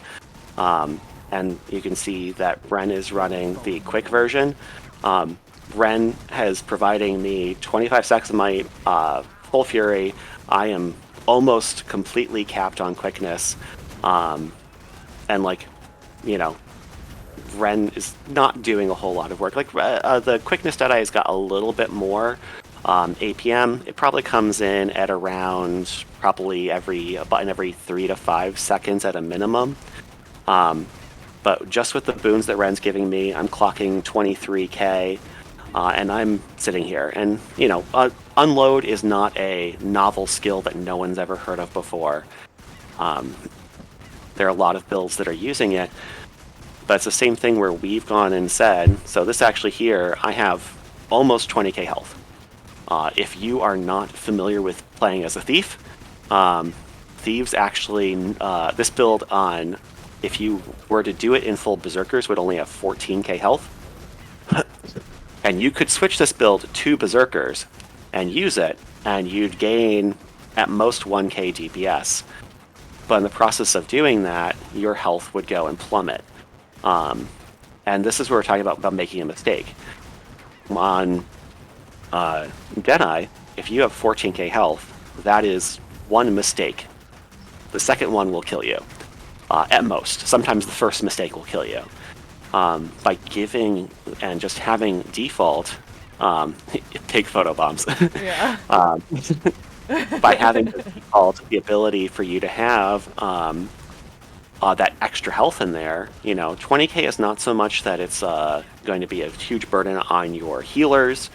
Speaker 2: and you can see that Ren is running the quick version. Ren is providing me 25 seconds of my full fury. I am almost completely capped on quickness, and like, you know, Ren is not doing a whole lot of work. Like the quickness Deadeye's got a little bit more APM. It probably comes in at around a button every 3 to 5 seconds at a minimum. But just with the boons that Ren's giving me, I'm clocking 23k, and I'm sitting here. And, you know, unload is not a novel skill that no one's ever heard of before. There are a lot of builds that are using it, but it's the same thing where we've gone and said, so this actually here, I have almost 20k health. If you are not familiar with playing as a thief, thieves actually, this build on, if you were to do it in full berserkers, would only have 14k health. And you could switch this build to berserkers and use it, and you'd gain at most 1k DPS. But in the process of doing that, your health would go and plummet. And this is where we're talking about making a mistake. On Deadeye, if you have 14k health, that is one mistake. The second one will kill you, at most. Sometimes the first mistake will kill you. By giving and just having default, take photo bombs.
Speaker 1: Yeah.
Speaker 2: By having the default, the ability for you to have that extra health in there, you know, 20k is not so much that it's going to be a huge burden on your healers.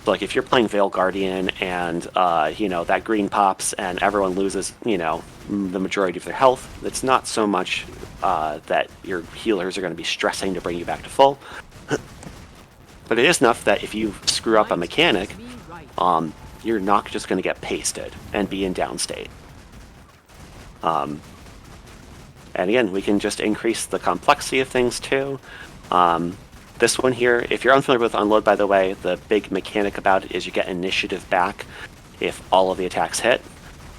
Speaker 2: Like if you're playing Veil Guardian and you know, that green pops and everyone loses, you know, the majority of their health, it's not so much that your healers are going to be stressing to bring you back to full. But it is enough that if you screw up a mechanic, you're not just going to get pasted and be in downstate. And again, we can just increase the complexity of things too. This one here, if you're unfamiliar with Unload, by the way, the big mechanic about it is you get initiative back if all of the attacks hit.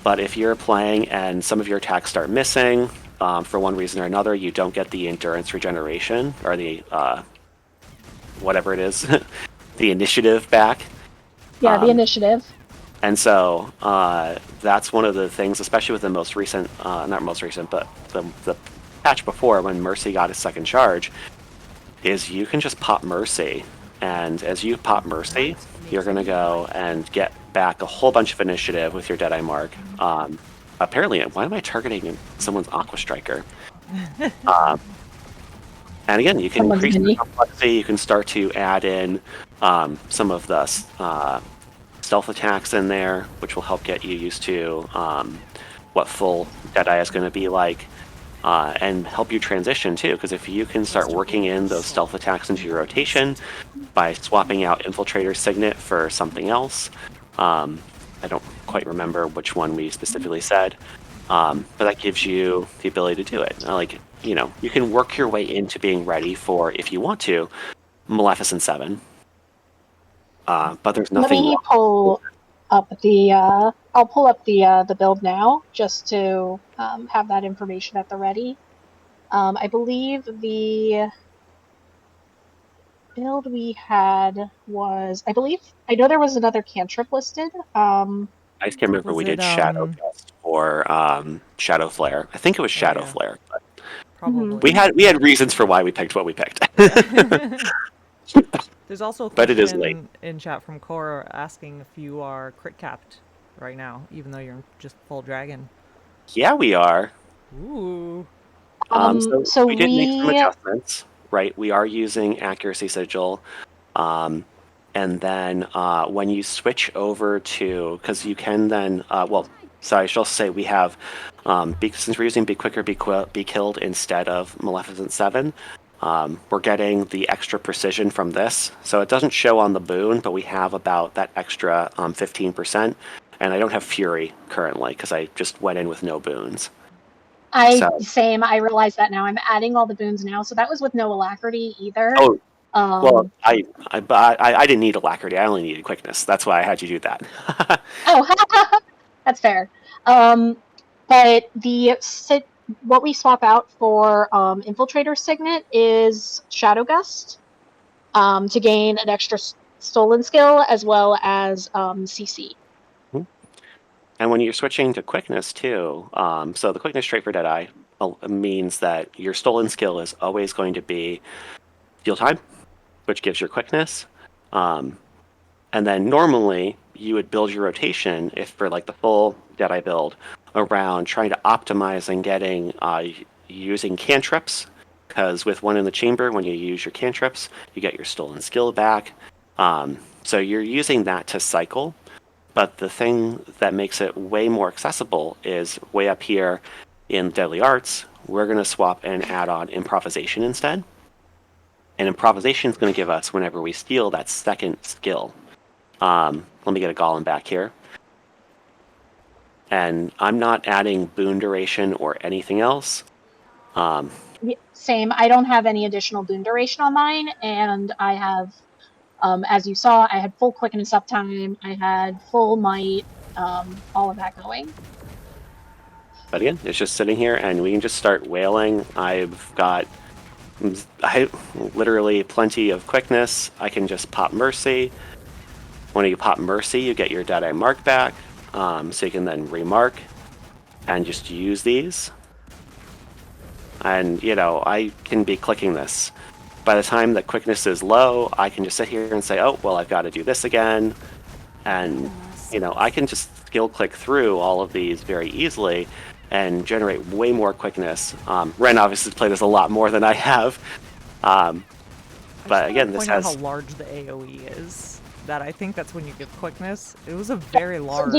Speaker 2: But if you're playing and some of your attacks start missing, for one reason or another, you don't get the endurance regeneration, or the, whatever it is, the initiative back.
Speaker 3: Yeah, the initiative.
Speaker 2: And so that's one of the things, especially with the most recent, not most recent, but the patch before when Mercy got his second charge, is you can just pop Mercy, and as you pop Mercy, you're going to go and get back a whole bunch of initiative with your Deadeye mark. Apparently, why am I targeting someone's Aqua Striker? And again, you can increase the complexity, you can start to add in some of the stealth attacks in there, which will help get you used to what full Deadeye is going to be like. And help you transition too, because if you can start working in those stealth attacks into your rotation by swapping out Infiltrator's Signet for something else, I don't quite remember which one we specifically said, but that gives you the ability to do it. Like, you know, you can work your way into being ready for, if you want to, Maleficent 7. But there's nothing.
Speaker 3: Let me pull up the. I'll pull up the build now just to have that information at the ready. I believe the build we had was. I know there was another cantrip listed.
Speaker 2: I just can't remember. We did Shadow Gust or Shadow Flare. I think it was Shadow Flare. But
Speaker 1: Probably.
Speaker 2: we had reasons for why we picked what we picked.
Speaker 1: There's also a
Speaker 2: but it is
Speaker 1: question in chat from Cora asking if you are crit capped right now, even though you're just full dragon.
Speaker 2: Yeah, we are.
Speaker 1: Ooh.
Speaker 3: So
Speaker 2: we did make some adjustments, right? We are using Accuracy Sigil. And then when you switch over to, because you can then, I should also say we have, since we're using Be Quicker, Be Killed instead of Maleficent 7, we're getting the extra precision from this. So it doesn't show on the boon, but we have about that extra 15%. And I don't have Fury currently because I just went in with no boons.
Speaker 3: Same. I realize that now. I'm adding all the boons now. So that was with no alacrity either.
Speaker 2: Oh, well, I didn't need alacrity. I only needed quickness. That's why I had you do that.
Speaker 3: Oh, that's fair. But the what we swap out for Infiltrator Signet is Shadow Gust to gain an extra stolen skill as well as CC.
Speaker 2: And when you're switching to quickness too, so the quickness trait for Deadeye means that your stolen skill is always going to be steal time, which gives your quickness. And then normally you would build your rotation, if for like the full Deadeye build, around trying to optimize and getting using cantrips, because with one in the chamber, when you use your cantrips, you get your stolen skill back. So you're using that to cycle. But the thing that makes it way more accessible is way up here in Deadly Arts, we're going to swap and add on improvisation instead. And improvisation is going to give us, whenever we steal, that second skill. Let me get a golem back here. And I'm not adding boon duration or anything else.
Speaker 3: Same. I don't have any additional boon duration on mine, and I have, as you saw, I had full quickness uptime, I had full might, all of that going.
Speaker 2: But again, it's just sitting here, and we can just start wailing. I've got literally plenty of quickness. I can just pop Mercy. When you pop Mercy, you get your Deadeye mark back, so you can then remark and just use these. And, you know, I can be clicking this. By the time that quickness is low, I can just sit here and say, oh, well, I've got to do this again. And, you know, I can just skill click through all of these very easily and generate way more quickness. Ren obviously played this a lot more than I have. But again, this has...
Speaker 1: how large the AoE is. That I think that's when you give quickness. It was a very large...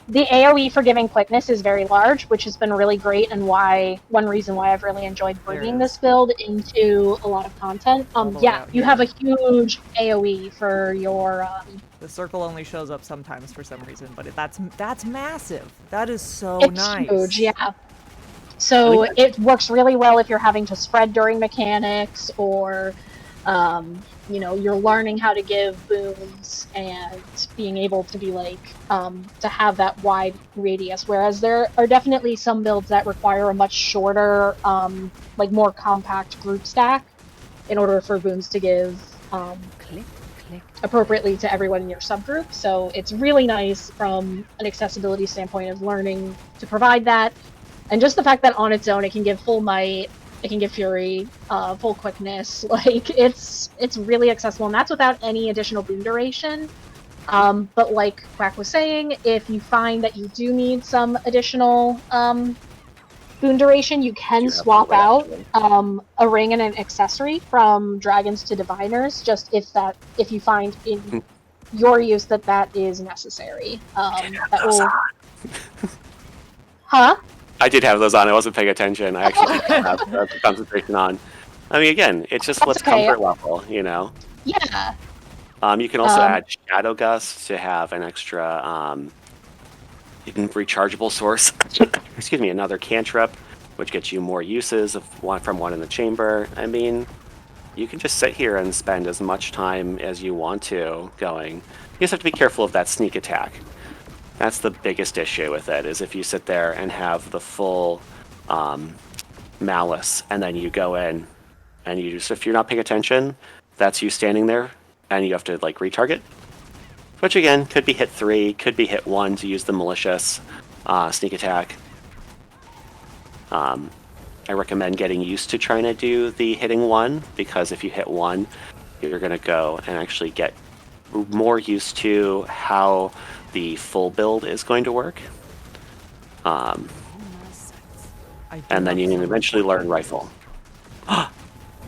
Speaker 3: The AoE for giving quickness is very large, which has been really great, and one reason why I've really enjoyed bringing this build into a lot of content. Yeah, you have a huge AoE for your...
Speaker 1: The circle only shows up sometimes for some reason, but that's massive. That is so nice.
Speaker 3: It's huge, yeah. So it works really well if you're having to spread during mechanics, or you know, you're learning how to give boons and being able to be like to have that wide radius, whereas there are definitely some builds that require a much shorter like more compact group stack in order for boons to give appropriately to everyone in your subgroup. So it's really nice from an accessibility standpoint of learning to provide that, and just the fact that on its own it can give full might, it can give Fury, full quickness. Like, it's really accessible, and that's without any additional boon duration. But like Quack was saying, if you find that you do need some additional boon duration, you can swap out a ring and an accessory from Dragons to Diviners, just if you find in your use that is necessary. That will... Huh?
Speaker 2: I did have those on. I wasn't paying attention. I actually didn't have the concentration on. I mean, again, it's just what's comfort level, you know?
Speaker 3: Yeah.
Speaker 2: You can also add Shadow Gust to have an extra rechargeable source. Excuse me, another cantrip, which gets you more uses of from one in the chamber. I mean, you can just sit here and spend as much time as you want to going. You just have to be careful of that sneak attack. That's the biggest issue with it, is if you sit there and have the full malice, and then you go in, and you just, if you're not paying attention, that's you standing there, and you have to, like, retarget. Which, again, could be hit 3, could be hit 1 to use the malicious sneak attack. I recommend getting used to trying to do the hitting 1, because if you hit 1, you're going to go and actually get more used to how the full build is going to work. And then you can eventually learn rifle.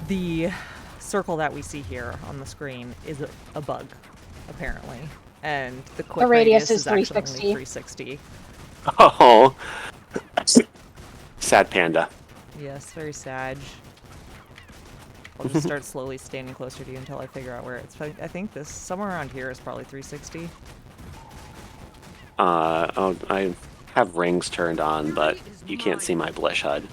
Speaker 1: The circle that we see here on the screen is a bug, apparently. And the quick
Speaker 3: radius is
Speaker 1: actually
Speaker 3: 360.
Speaker 1: 360.
Speaker 2: Oh, sad panda.
Speaker 1: Yes, very sad. I'll just start slowly standing closer to you until I figure out where it's... I think this, somewhere around here is probably 360.
Speaker 2: Oh, I have rings turned on, but you can't see my Blish HUD.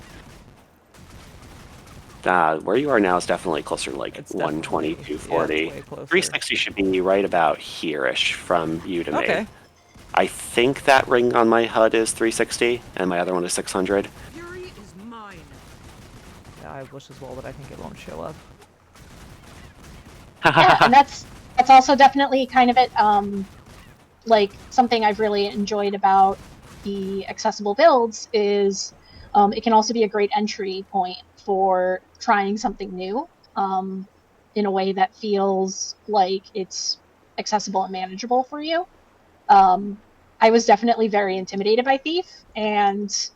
Speaker 2: Where you are now is definitely closer to like 120, 240. 360 should be right about here-ish from you to me. I think that ring on my HUD is 360, and my other one is 600.
Speaker 1: I wish as well, but I think it won't show up.
Speaker 3: Yeah, and that's also definitely kind of it. Like something I've really enjoyed about the accessible builds is it can also be a great entry point for trying something new in a way that feels like it's accessible and manageable for you. I was definitely very intimidated by Thief, and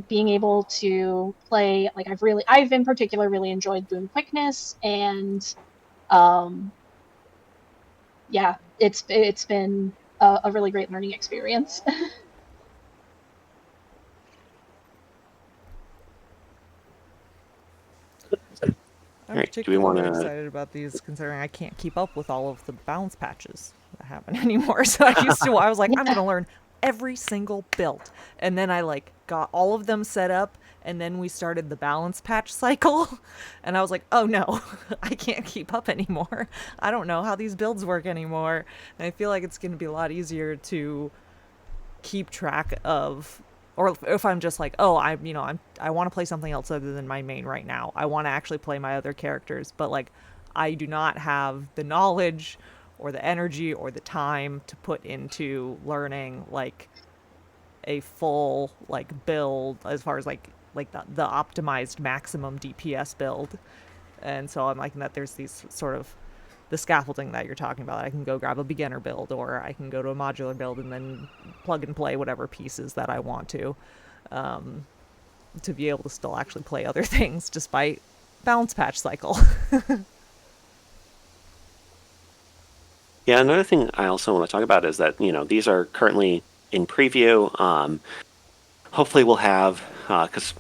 Speaker 3: being able to play, like I've in particular really enjoyed Boon Quickness, and yeah, it's been a really great learning experience.
Speaker 1: I'm
Speaker 2: Right, do we
Speaker 1: particularly
Speaker 2: wanna-
Speaker 1: excited about these, considering I can't keep up with all of the balance patches that happen anymore. So I was like, I'm gonna learn every single build, and then I like got all of them set up, and then we started the balance patch cycle, and I was like, oh no, I can't keep up anymore. I don't know how these builds work anymore, and I feel like it's gonna be a lot easier to keep track of, or if I'm just like, oh, I want to play something else other than my main right now. I want to actually play my other characters, but like I do not have the knowledge or the energy or the time to put into learning like a full like build as far as like the optimized maximum DPS build. And so I'm liking that there's these sort of the scaffolding that you're talking about. I can go grab a beginner build, or I can go to a modular build and then plug and play whatever pieces that I want to be able to still actually play other things despite balance patch cycle.
Speaker 2: Yeah, another thing I also want to talk about is that, these are currently in preview. Hopefully we'll have, because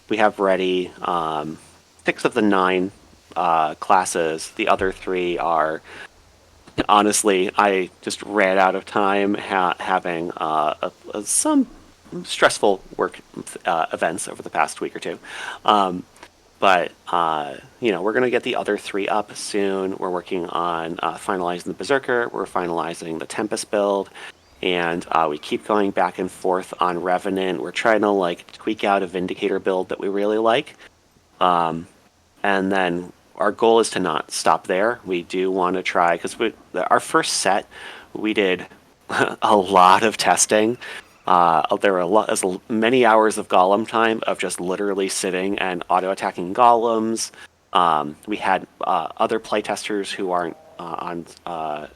Speaker 2: we have ready 6 of the 9 classes. The other 3 are, honestly, I just ran out of time having some stressful work events over the past week or two. But we're going to get the other 3 up soon. We're working on finalizing the Berserker. We're finalizing the Tempest build. And we keep going back and forth on Revenant. We're trying to tweak out a Vindicator build that we really like. And then our goal is to not stop there. We do want to try, because our first set, we did a lot of testing. There were as many hours of golem time of just literally sitting and auto-attacking golems. We had other playtesters who aren't on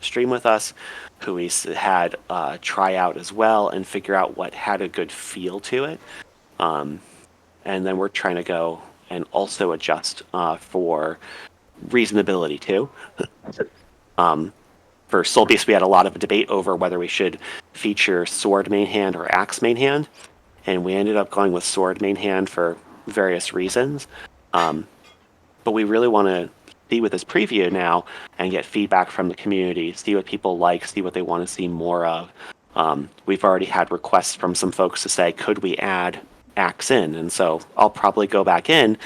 Speaker 2: stream with us, who we had try out as well and figure out what had a good feel to it. And then we're trying to go and also adjust for reasonability too. For Soul Beast, we had a lot of debate over whether we should feature Sword main hand or Axe main hand, and we ended up going with Sword main hand for various reasons. But we really want to see with this preview now and get feedback from the community, see what people like, see what they want to see more of. We've already had requests from some folks to say, could we add Axe in? And so I'll probably go back in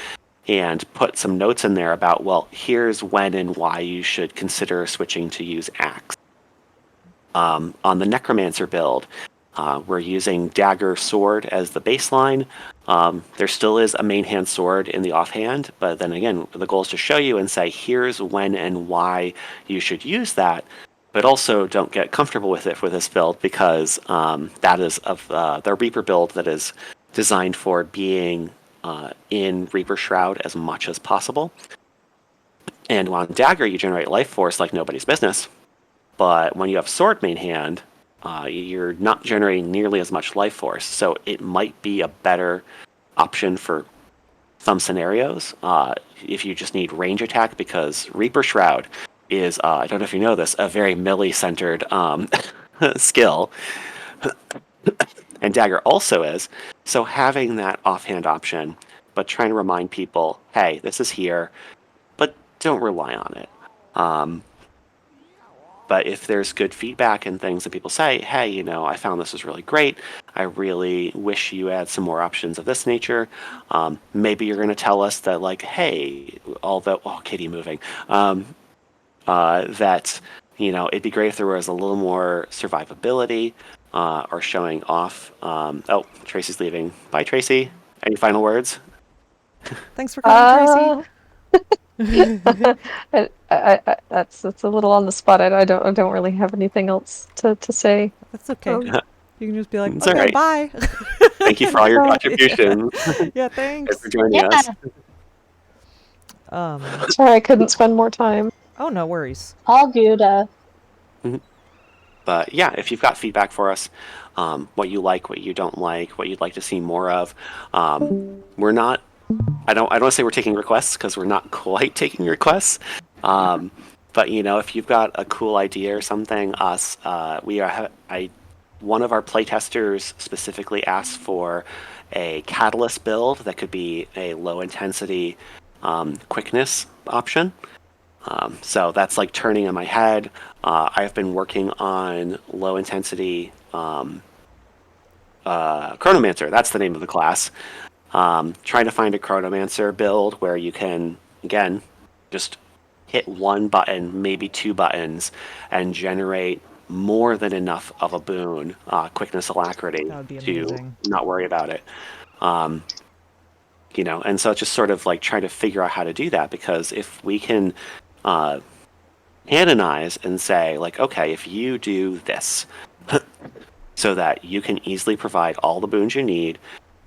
Speaker 2: and put some notes in there about, well, here's when and why you should consider switching to use Axe. On the Necromancer build, we're using Dagger Sword as the baseline. There still is a main hand sword in the offhand, but then again, the goal is to show you and say, here's when and why you should use that, but also don't get comfortable with it for this build, because that is of the Reaper build that is designed for being in Reaper Shroud as much as possible. And on Dagger, you generate life force like nobody's business. But when you have Sword main hand, you're not generating nearly as much life force. So it might be a better option for some scenarios if you just need range attack, because Reaper Shroud is, I don't know if you know this, a very melee-centered skill. And Dagger also is. So having that offhand option, but trying to remind people, hey, this is here, but don't rely on it. But if there's good feedback and things that people say, hey, I found this was really great. I really wish you had some more options of this nature. Maybe you're going to tell us that, hey, although, kitty moving, that, it'd be great if there was a little more survivability. Or showing off. Tracy's leaving. Bye, Tracy. Any final words?
Speaker 1: Thanks for coming, Tracy.
Speaker 5: That's a little on the spot. I don't really have anything else to say.
Speaker 1: That's okay. You can just be like,
Speaker 2: It's
Speaker 1: okay,
Speaker 2: all right.
Speaker 1: bye.
Speaker 2: Thank you for all your contributions.
Speaker 1: Yeah,
Speaker 2: Thanks for
Speaker 1: thanks.
Speaker 2: joining us.
Speaker 5: Sorry I couldn't spend more time.
Speaker 1: Oh, no worries.
Speaker 3: All good.
Speaker 2: But yeah, if you've got feedback for us, what you like, what you don't like, what you'd like to see more of, we're not. I don't want to say we're taking requests because we're not quite taking requests. But if you've got a cool idea or something, one of our playtesters specifically asked for a catalyst build that could be a low intensity quickness option. So that's like turning in my head. I've been working on low intensity Chronomancer. That's the name of the class. Trying to find a Chronomancer build where you can, again, just hit one button, maybe two buttons, and generate more than enough of a boon, quickness alacrity,
Speaker 1: That would be
Speaker 2: to
Speaker 1: amazing.
Speaker 2: not worry about it. And so it's just sort of like trying to figure out how to do that, because if we can canonize and say, like, okay, if you do this, so that you can easily provide all the boons you need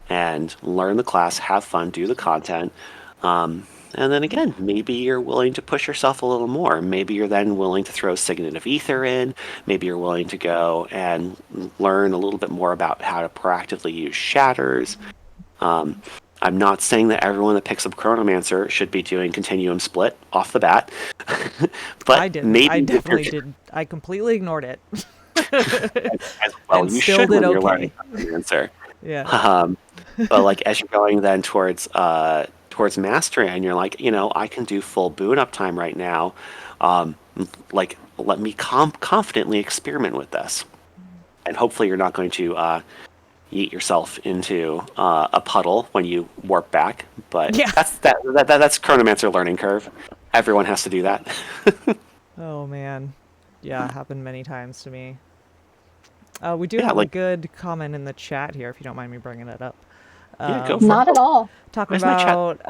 Speaker 2: and learn the class, have fun, do the content, and then again, maybe you're willing to push yourself a little more. Maybe you're then willing to throw Signet of Ether in. Maybe you're willing to go and learn a little bit more about how to proactively use shatters. I'm not saying that everyone that picks up Chronomancer should be doing Continuum Split off the bat, but
Speaker 1: I didn't.
Speaker 2: maybe
Speaker 1: I definitely did. I completely ignored it.
Speaker 2: as well.
Speaker 1: And
Speaker 2: You
Speaker 1: still
Speaker 2: should
Speaker 1: did
Speaker 2: when you're
Speaker 1: okay.
Speaker 2: learning Chronomancer.
Speaker 1: Yeah.
Speaker 2: But like as you're going then towards mastery, and you're like, I can do full boon uptime right now. Like, let me confidently experiment with this, and hopefully you're not going to yeet yourself into a puddle when you warp back. But
Speaker 1: Yeah.
Speaker 2: that's Chronomancer learning curve. Everyone has to do that.
Speaker 1: Oh, man. Yeah, happened many times to me. We do
Speaker 2: Yeah,
Speaker 1: have
Speaker 2: like-
Speaker 1: a good comment in the chat here, if you don't mind me bringing it up.
Speaker 2: Yeah, go for
Speaker 3: Not
Speaker 2: it.
Speaker 3: at all.
Speaker 1: Talking
Speaker 2: Where's my chat?
Speaker 1: about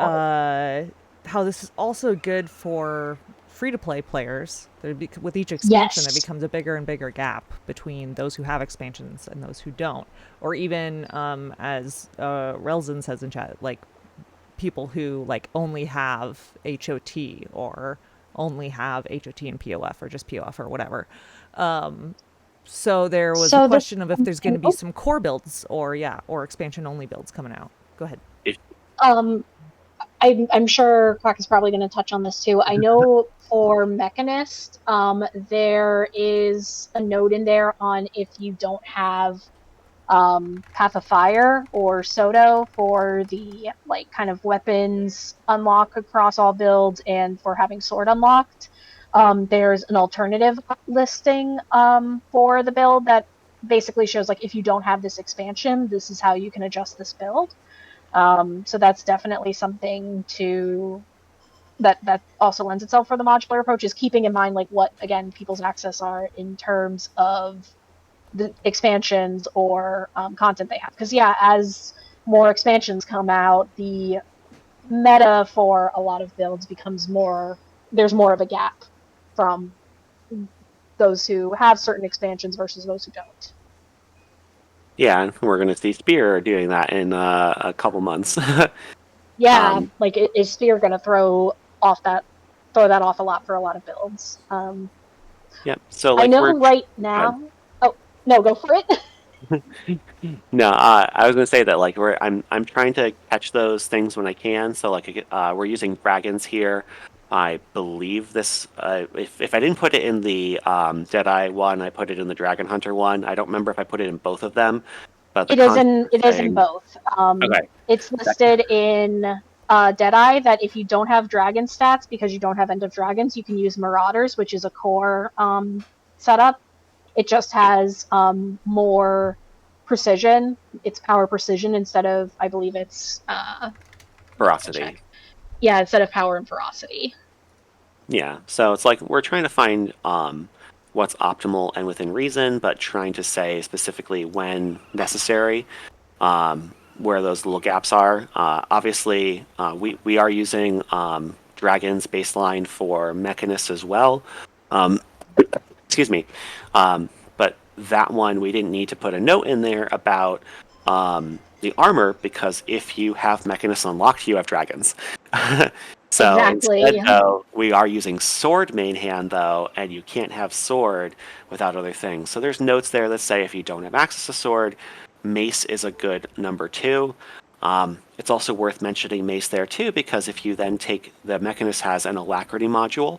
Speaker 1: how this is also good for free-to-play players. With each expansion,
Speaker 3: Yes.
Speaker 1: there becomes a bigger and bigger gap between those who have expansions and those who don't. Or even, as Relzin says in chat, like people who like only have HOT or only have HOT and POF or just POF or whatever. So there was
Speaker 3: So
Speaker 1: a
Speaker 3: this-
Speaker 1: question of if there's going to be some core builds or expansion only builds coming out. Go ahead.
Speaker 3: I'm sure Quack is probably going to touch on this too. I know for Mechanist, there is a note in there on if you don't have Path of Fire or Soto for the like kind of weapons unlock across all builds and for having sword unlocked. There's an alternative listing for the build that basically shows like if you don't have this expansion, this is how you can adjust this build. So that's definitely something that also lends itself for the modular approach, is keeping in mind like what again people's access are in terms of the expansions or content they have. Because as more expansions come out, the meta for a lot of builds becomes more. There's more of a gap from those who have certain expansions versus those who don't.
Speaker 2: Yeah, and we're going to see Spear doing that in a couple months.
Speaker 3: Yeah, like is Sphere going to throw that off a lot for a lot of builds?
Speaker 2: Yep. So like
Speaker 3: I know
Speaker 2: we're
Speaker 3: right now. Oh no, go for it.
Speaker 2: no, I was going to say that like I'm trying to catch those things when I can. So like we're using dragons here. I believe this. If I didn't put it in the Deadeye one, I put it in the Dragon Hunter one. I don't remember if I put it in both of them. But
Speaker 3: It is in both.
Speaker 2: Okay.
Speaker 3: It's listed in Deadeye that if you don't have dragon stats because you don't have End of Dragons, you can use Marauders, which is a core setup. It just has more precision. It's power precision instead of, I believe it's
Speaker 2: Ferocity.
Speaker 3: Yeah, instead of power and ferocity.
Speaker 2: Yeah, so it's like we're trying to find what's optimal and within reason, but trying to say specifically when necessary. where those little gaps are. Obviously, we are using Dragon's baseline for Mechanist as well. Excuse me. But that one, we didn't need to put a note in there about the armor, because if you have Mechanist unlocked, you have Dragons. So
Speaker 3: Exactly.
Speaker 2: instead, though, we are using sword main hand, though, and you can't have sword without other things. So there's notes there that say if you don't have access to sword, mace is a good number 2. It's also worth mentioning mace there, too, because if you then take the Mechanist has an alacrity module,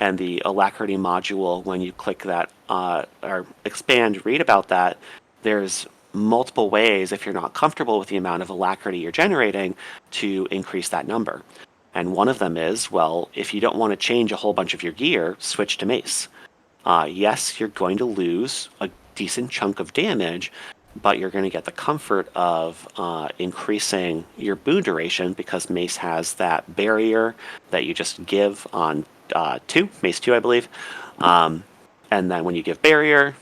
Speaker 2: and the alacrity module, when you click that or expand, read about that, there's multiple ways, if you're not comfortable with the amount of alacrity you're generating, to increase that number. And one of them is, well, if you don't want to change a whole bunch of your gear, switch to mace. Yes, you're going to lose a decent chunk of damage, but you're going to get the comfort of increasing your boon duration, because mace has that barrier that you just give on 2, mace 2, I believe. And then when you give barrier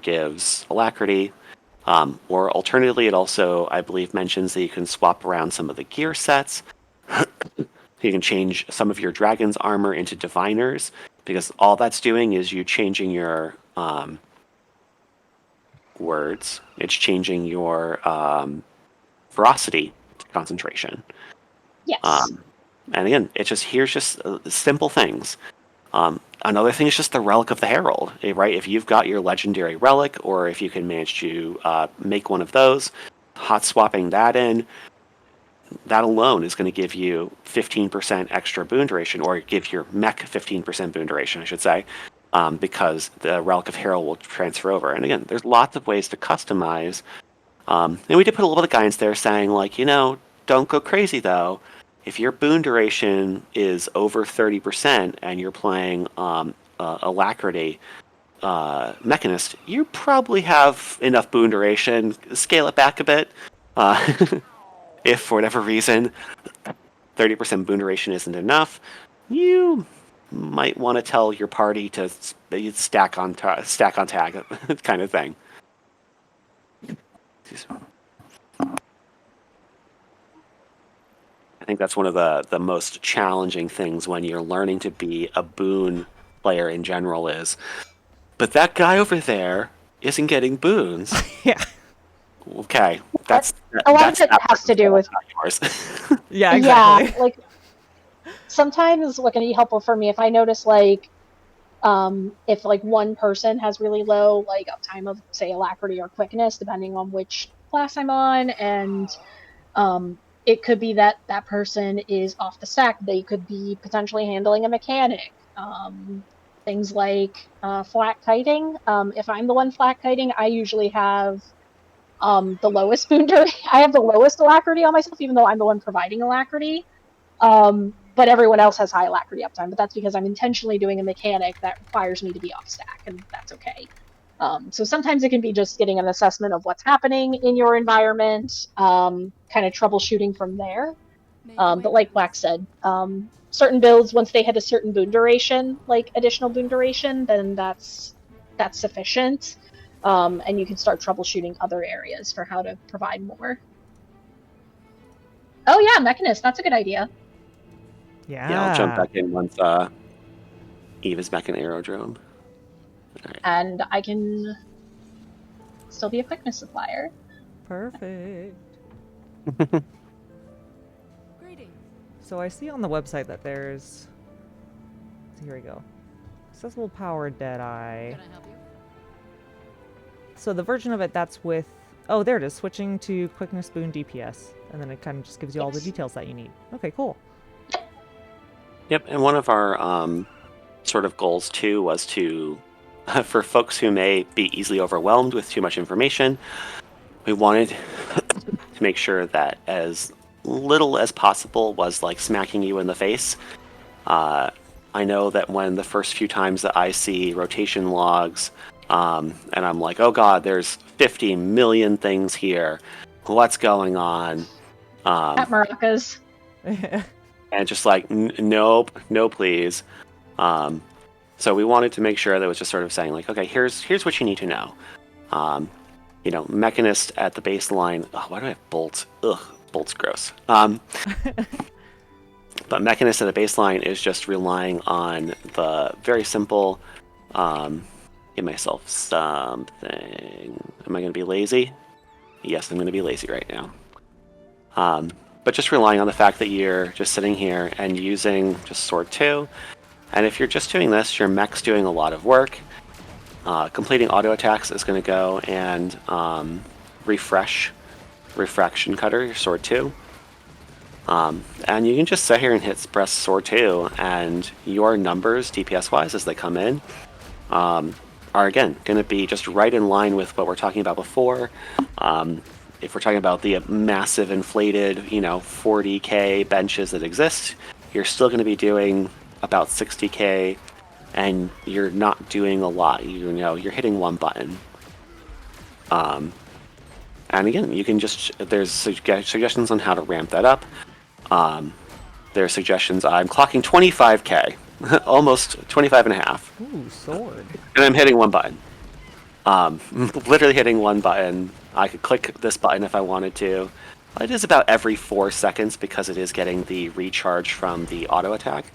Speaker 2: gives alacrity. Or alternatively, it also, I believe, mentions that you can swap around some of the gear sets. You can change some of your dragon's armor into diviners, because all that's doing is you changing your words. It's changing your ferocity to concentration.
Speaker 3: Yes.
Speaker 2: And again, it's just, here's just simple things. Another thing is just the Relic of the Herald, right? If you've got your legendary relic, or if you can manage to make one of those, hot swapping that in, that alone is going to give you 15% extra boon duration, or give your mech 15% boon duration, I should say, because the Relic of Herald will transfer over. And again, there's lots of ways to customize. And we did put a little bit of guidance there saying, like, don't go crazy, though. If your boon duration is over 30% and you're playing Alacrity Mechanist, you probably have enough boon duration. Scale it back a bit. If for whatever reason 30% boon duration isn't enough, you might want to tell your party to stack on tag kind of thing. I think that's one of the most challenging things when you're learning to be a boon player in general is, but that guy over there isn't getting boons.
Speaker 1: Yeah.
Speaker 3: A
Speaker 2: Okay,
Speaker 3: lot of it has to do with
Speaker 2: yours.
Speaker 1: Yeah, exactly.
Speaker 3: Yeah, like sometimes what can be helpful for me if I notice if like one person has really low like uptime of say alacrity or quickness, depending on which class I'm on, and it could be that that person is off the stack. They could be potentially handling a mechanic. Things like flat kiting. If I'm the one flat kiting, I usually have the lowest boon duration. I have the lowest alacrity on myself, even though I'm the one providing alacrity. But everyone else has high alacrity uptime. But that's because I'm intentionally doing a mechanic that requires me to be off stack, and that's okay. So sometimes it can be just getting an assessment of what's happening in your environment, kind of troubleshooting from there. But like Black said, certain builds, once they hit a certain boon duration, like additional boon duration, then that's sufficient. And you can start troubleshooting other areas for how to provide more. Oh yeah, Mechanist, that's a good idea.
Speaker 1: Yeah.
Speaker 2: I'll jump back in once Eve is back in Aerodrome.
Speaker 3: Right. And I can still be a quickness supplier.
Speaker 1: Perfect. So I see on the website that there's... So here we go. Accessible Power Deadeye.
Speaker 6: Can I help you?
Speaker 1: So the version of it that's with... Oh, there it is. Switching to Quickness Boon DPS. And then it kind of just gives you all the details that you need. Okay, cool.
Speaker 2: Yep, and one of our sort of goals, too, was to... for folks who may be easily overwhelmed with too much information, we wanted to make sure that as little as possible was like smacking you in the face. I know that when the first few times that I see rotation logs, and I'm like, oh god, there's 50 million things here. What's going on?
Speaker 3: At Maracas.
Speaker 2: And just like, nope, no please. So we wanted to make sure that it was just sort of saying like, okay, here's what you need to know. Mechanist at the baseline. Oh, why do I have bolts? Ugh, bolts gross. But Mechanist at the baseline is just relying on the very simple, give myself something. Am I going to be lazy? Yes, I'm going to be lazy right now. But just relying on the fact that you're just sitting here and using just Sword 2. And if you're just doing this, your mech's doing a lot of work. Completing auto attacks is going to go and refresh Refraction Cutter, your Sword 2. And you can just sit here and press Sword 2, and your numbers, DPS-wise, as they come in, are again going to be just right in line with what we're talking about before. If we're talking about the massive inflated, 40k benches that exist, you're still going to be doing about 60k, and you're not doing a lot. You're hitting one button. And again, you can there's suggestions on how to ramp that up. There are suggestions. I'm clocking 25k, almost 25 and a half.
Speaker 1: Ooh, sword.
Speaker 2: And I'm hitting one button. Literally hitting one button. I could click this button if I wanted to. It is about every 4 seconds because it is getting the recharge from the auto attack.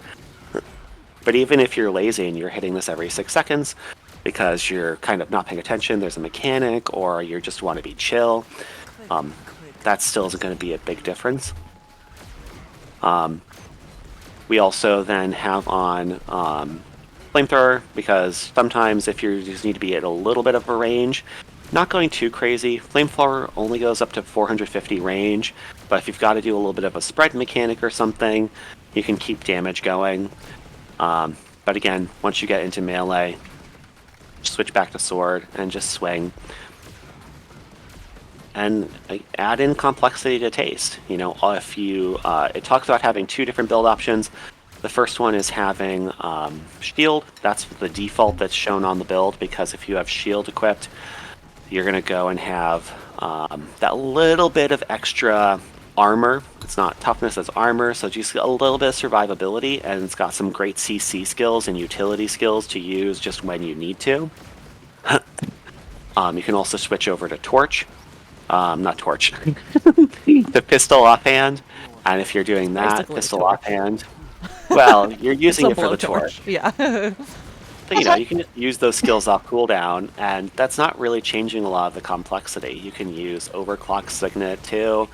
Speaker 2: But even if you're lazy and you're hitting this every 6 seconds because you're kind of not paying attention, there's a mechanic, or you just want to be chill, that still isn't going to be a big difference. We also then have on Flamethrower, because sometimes if you just need to be at a little bit of a range, not going too crazy. Flamethrower only goes up to 450 range, but if you've got to do a little bit of a spread mechanic or something, you can keep damage going. But again, once you get into melee, switch back to sword and just swing. And add in complexity to taste. If you, it talks about having 2 different build options. The first one is having shield. That's the default that's shown on the build, because if you have shield equipped, you're going to go and have that little bit of extra armor. It's not toughness, it's armor, so just a little bit of survivability, and it's got some great CC skills and utility skills to use just when you need to. You can also switch over to Torch. Not Torch. The Pistol Offhand. And if you're doing that,
Speaker 1: Basically
Speaker 2: Pistol Offhand, well, you're using it for the
Speaker 1: torch.
Speaker 2: torch.
Speaker 1: Yeah.
Speaker 2: But you can just use those skills off cooldown, and that's not really changing a lot of the complexity. You can use Overclock Signet too,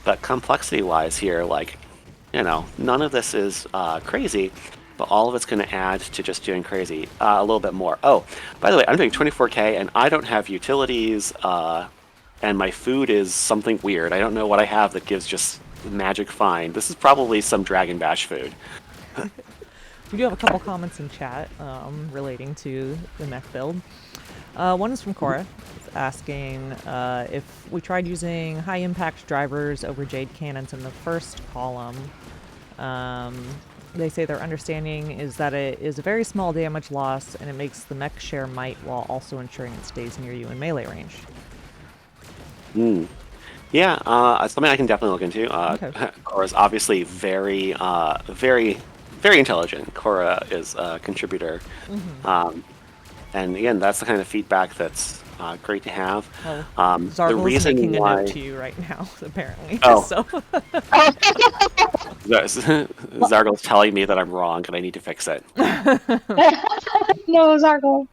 Speaker 2: but complexity-wise here, none of this is crazy, but all of it's going to add to just doing crazy a little bit more. Oh, by the way, I'm doing 24k, and I don't have utilities, and my food is something weird. I don't know what I have that gives just magic find. This is probably some Dragon Bash food.
Speaker 1: We do have a couple comments in chat relating to the mech build. One is from Cora, asking if we tried using high impact drivers over Jade cannons in the first column. They say their understanding is that it is a very small damage loss, and it makes the mech share might while also ensuring it stays near you in melee range.
Speaker 2: Yeah, something I can definitely look into.
Speaker 1: Okay.
Speaker 2: Cora's obviously very, very, very intelligent. Cora is a contributor. And again, that's the kind of feedback that's great to have.
Speaker 1: Well,
Speaker 2: The
Speaker 1: Zargle's
Speaker 2: reason
Speaker 1: making
Speaker 2: why...
Speaker 1: a note to you right now, apparently.
Speaker 2: Oh.
Speaker 1: So.
Speaker 2: Zargle's telling me that I'm wrong and I need to fix it.
Speaker 3: No, Zargle.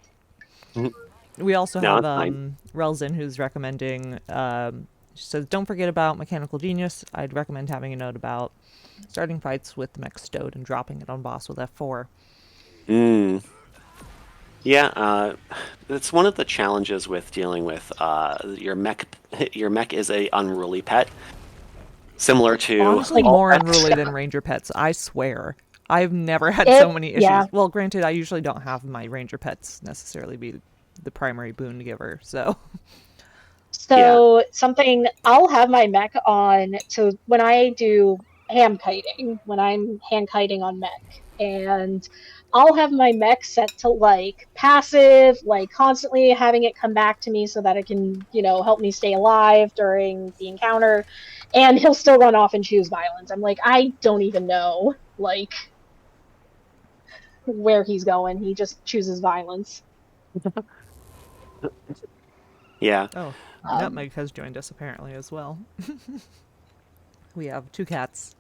Speaker 1: We also
Speaker 2: No,
Speaker 1: have
Speaker 2: it's fine.
Speaker 1: Relzin, who's recommending, she says, don't forget about Mechanical Genius. I'd recommend having a note about starting fights with the mech stowed and dropping it on boss with F4.
Speaker 2: Yeah, it's one of the challenges with dealing with your mech. Your mech is a unruly pet, similar to
Speaker 1: Honestly, more unruly than ranger pets, I swear. I've never had so many issues.
Speaker 3: Yeah.
Speaker 1: Well, granted, I usually don't have my ranger pets necessarily be the primary boon giver, so...
Speaker 3: So something I'll have my mech on. So when I do hand kiting, when I'm hand kiting on mech, and I'll have my mech set to passive, constantly having it come back to me so that it can, help me stay alive during the encounter, and he'll still run off and choose violence. I'm like, I don't even know where he's going. He just chooses violence.
Speaker 2: Yeah.
Speaker 1: Oh. Nutmeg has joined us apparently as well. We have 2 cats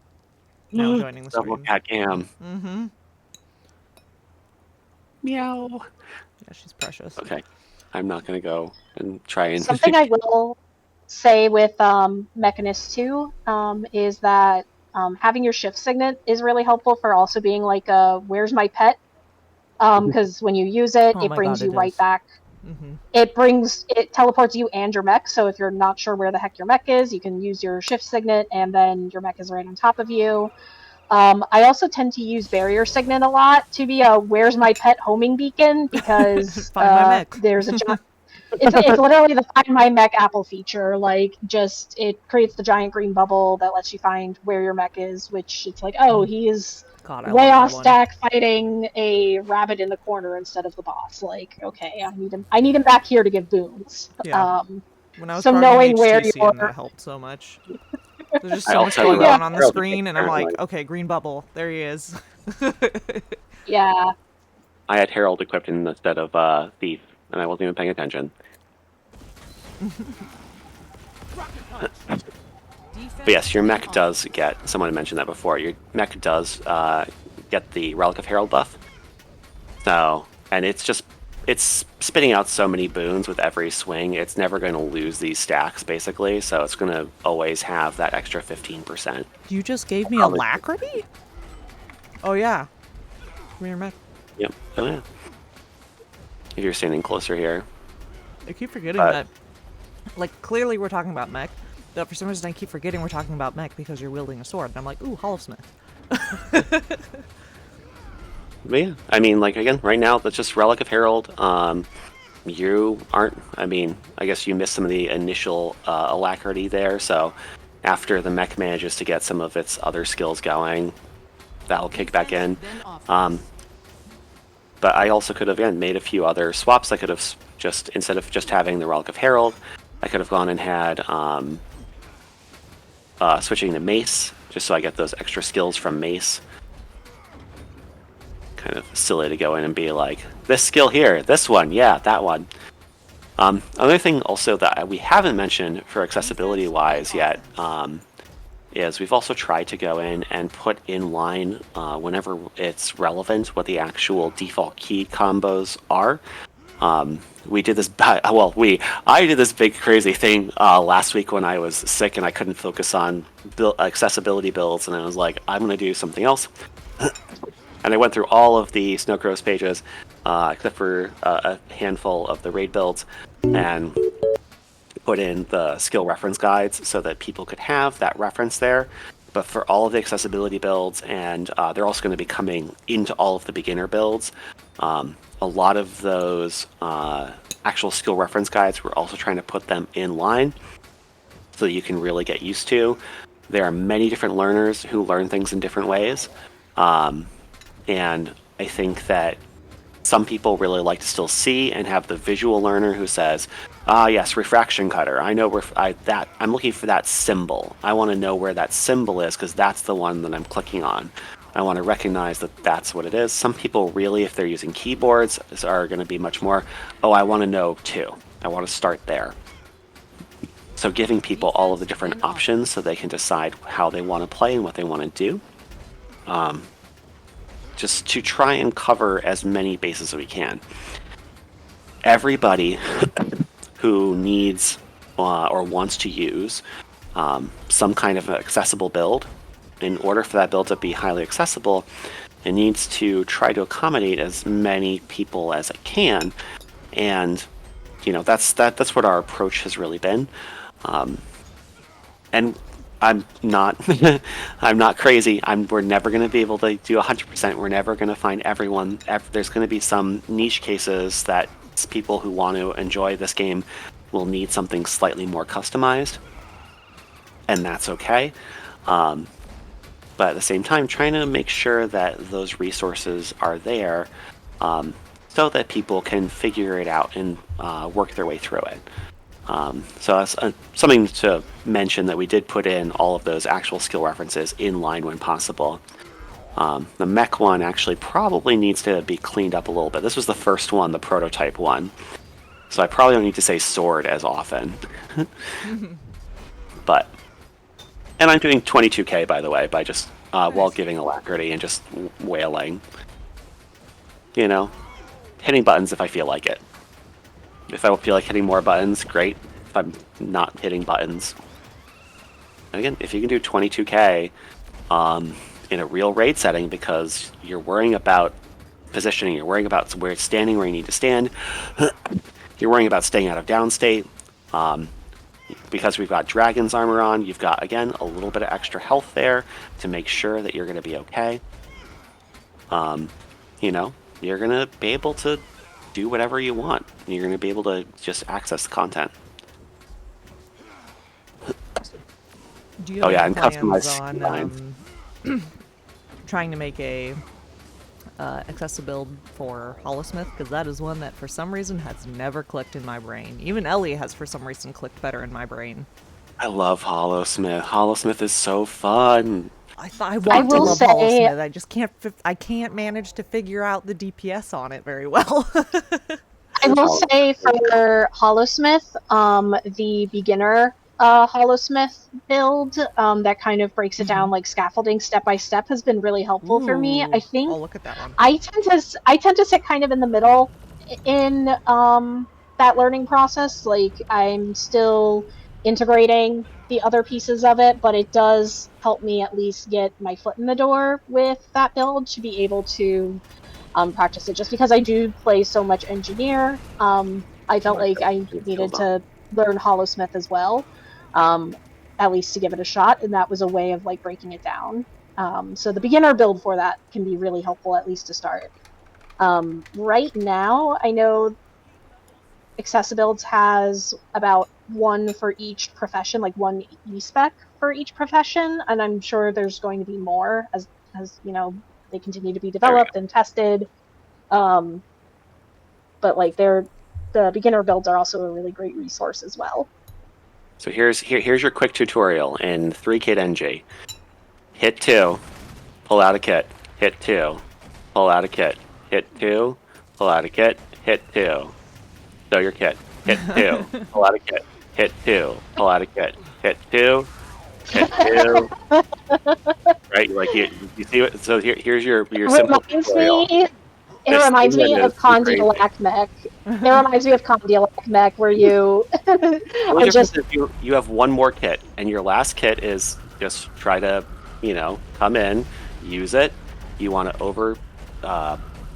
Speaker 1: now joining the
Speaker 2: Double
Speaker 1: stream.
Speaker 2: cat cam.
Speaker 1: Mm-hmm.
Speaker 2: Meow.
Speaker 1: Yeah, she's precious.
Speaker 2: Okay. I'm not going to go and try and...
Speaker 3: Something I will say with Mechanist 2 is that having your shift signet is really helpful for also being like a where's my pet? Because when you use it,
Speaker 1: Oh
Speaker 3: it
Speaker 1: my
Speaker 3: brings
Speaker 1: God,
Speaker 3: you
Speaker 1: it
Speaker 3: right
Speaker 1: is.
Speaker 3: back.
Speaker 1: Mm-hmm.
Speaker 3: It teleports you and your mech, so if you're not sure where the heck your mech is, you can use your shift signet and then your mech is right on top of you. I also tend to use barrier signet a lot to be a where's my pet homing beacon because
Speaker 1: Find my mech.
Speaker 3: there's a giant... It's literally the Find My Mech Apple feature. Like, just it creates the giant green bubble that lets you find where your mech is, which it's like, oh, he is
Speaker 1: God, I
Speaker 3: way
Speaker 1: love
Speaker 3: off
Speaker 1: that one.
Speaker 3: stack fighting a rabbit in the corner instead of the boss. Like, okay, I need him back here to give boons.
Speaker 1: Yeah. When I was
Speaker 3: So
Speaker 1: farming
Speaker 3: knowing where
Speaker 1: HTCM, that
Speaker 3: your...
Speaker 1: helped so much. There's just
Speaker 2: I
Speaker 1: so much
Speaker 2: also,
Speaker 1: going
Speaker 3: Yeah.
Speaker 1: on the
Speaker 2: Harold
Speaker 1: screen, and I'm
Speaker 2: apparently.
Speaker 1: like, okay, green bubble, there he is.
Speaker 3: Yeah.
Speaker 2: I had Harold equipped instead of Thief, and I wasn't even paying attention. But yes, your mech does get, someone mentioned that before, your mech does get the Relic of Herald buff. So, and it's spitting out so many boons with every swing, it's never going to lose these stacks, basically, so it's going to always have that extra 15%.
Speaker 1: You just gave me Alacrity? Oh yeah. Come here, mech.
Speaker 2: Yep, oh yeah. If you're standing closer here.
Speaker 1: I keep forgetting that. Like, clearly we're talking about mech, but for some reason I keep forgetting we're talking about mech because you're wielding a sword, and I'm like, ooh, Hollow-Smith.
Speaker 2: But yeah, I mean, like, again, right now, that's just Relic of Herald. You aren't, I mean, I guess you missed some of the initial alacrity there, so after the mech manages to get some of its other skills going, that'll kick back in. But I also could have, again, made a few other swaps. I could have just, instead of just having the Relic of Herald, I could have gone and had switching to Mace, just so I get those extra skills from Mace. Kind of silly to go in and be like, this skill here, this one, yeah, that one. Another thing also that we haven't mentioned for accessibility-wise yet is we've also tried to go in and put in line, whenever it's relevant, what the actual default key combos are. We did this, I did this big crazy thing last week when I was sick and I couldn't focus on accessibility builds, and I was like, I'm going to do something else. And I went through all of the Snowcrows pages, except for a handful of the raid builds, and put in the skill reference guides so that people could have that reference there. But for all of the accessibility builds, and they're also going to be coming into all of the beginner builds, a lot of those actual skill reference guides, we're also trying to put them in line so that you can really get used to. There are many different learners who learn things in different ways. And I think that some people really like to still see and have the visual learner who says, yes, refraction cutter. I know I'm looking for that symbol. I want to know where that symbol is because that's the one that I'm clicking on. I want to recognize that that's what it is. Some people really, if they're using keyboards, are going to be much more, I want to know too. I want to start there. So giving people all of the different options so they can decide how they want to play and what they want to do. Just to try and cover as many bases as we can. Everybody who needs or wants to use some kind of an accessible build, in order for that build to be highly accessible, it needs to try to accommodate as many people as it can. And that's what our approach has really been. And I'm not I'm not crazy. We're never going to be able to do 100%. We're never going to find everyone. There's going to be some niche cases that people who want to enjoy this game will need something slightly more customized, and that's okay. But at the same time, trying to make sure that those resources are there so that people can figure it out and work their way through it. So that's something to mention, that we did put in all of those actual skill references in line when possible. The mech one actually probably needs to be cleaned up a little bit. This was the first one, the prototype one. so I probably don't need to say sword as often. But, and I'm doing 22k, by the way, by just while giving alacrity and just wailing. You know, hitting buttons if I feel like it. If I feel like hitting more buttons, great. If I'm not hitting buttons. And again, if you can do 22k in a real raid setting because you're worrying about positioning, you're worrying about where it's standing where you need to stand, you're worrying about staying out of downstate. Because we've got Dragon's armor on, you've got, again, a little bit of extra health there to make sure that you're going to be okay. You know, you're going to be able to do whatever you want. You're going to be able to just access the content.
Speaker 1: Do you have
Speaker 2: yeah,
Speaker 1: any
Speaker 2: and
Speaker 1: plans
Speaker 2: customize
Speaker 1: on trying to make a accessible build for Hollowsmith? Because that is one that for some reason has never clicked in my brain. Even Ellie has for some reason clicked better in my brain.
Speaker 2: I love Hollowsmith. Hollowsmith is so fun.
Speaker 1: I want to
Speaker 3: will
Speaker 1: love
Speaker 3: say-
Speaker 1: Hollowsmith. I just can't. I can't manage to figure out the DPS on it very well.
Speaker 3: I will say for Hollowsmith, the beginner Hollowsmith build that kind of breaks it down like scaffolding step by step has been really helpful for me. I think
Speaker 1: I'll look at that one.
Speaker 3: I tend to sit kind of in the middle in that learning process. Like I'm still integrating the other pieces of it, but it does help me at least get my foot in the door with that build to be able to practice it. Just because I do play so much engineer, I felt like I needed to learn Hollowsmith as well, at least to give it a shot, and that was a way of like breaking it down. So the beginner build for that can be really helpful, at least to start. Right now, I know AccessiBuilds has about one for each profession, like one e-spec for each profession, and I'm sure there's going to be more as you know they continue to be developed and tested. But like the beginner builds are also a really great resource as well.
Speaker 2: So here's your quick tutorial in 3-kit NG. Hit 2, pull out a kit. Hit 2, pull out a kit. Hit 2, pull out a kit. Hit 2. Show your kit. Hit 2, pull out a kit. Hit 2, pull out a kit. Hit 2, hit 2. Right, like you see what? So here's your simple tutorial.
Speaker 3: It reminds me of Condillac Mech. It reminds me of Condillac Mech, where you
Speaker 2: are just you have one more kit, and your last kit is just try to come in, use it. You want to over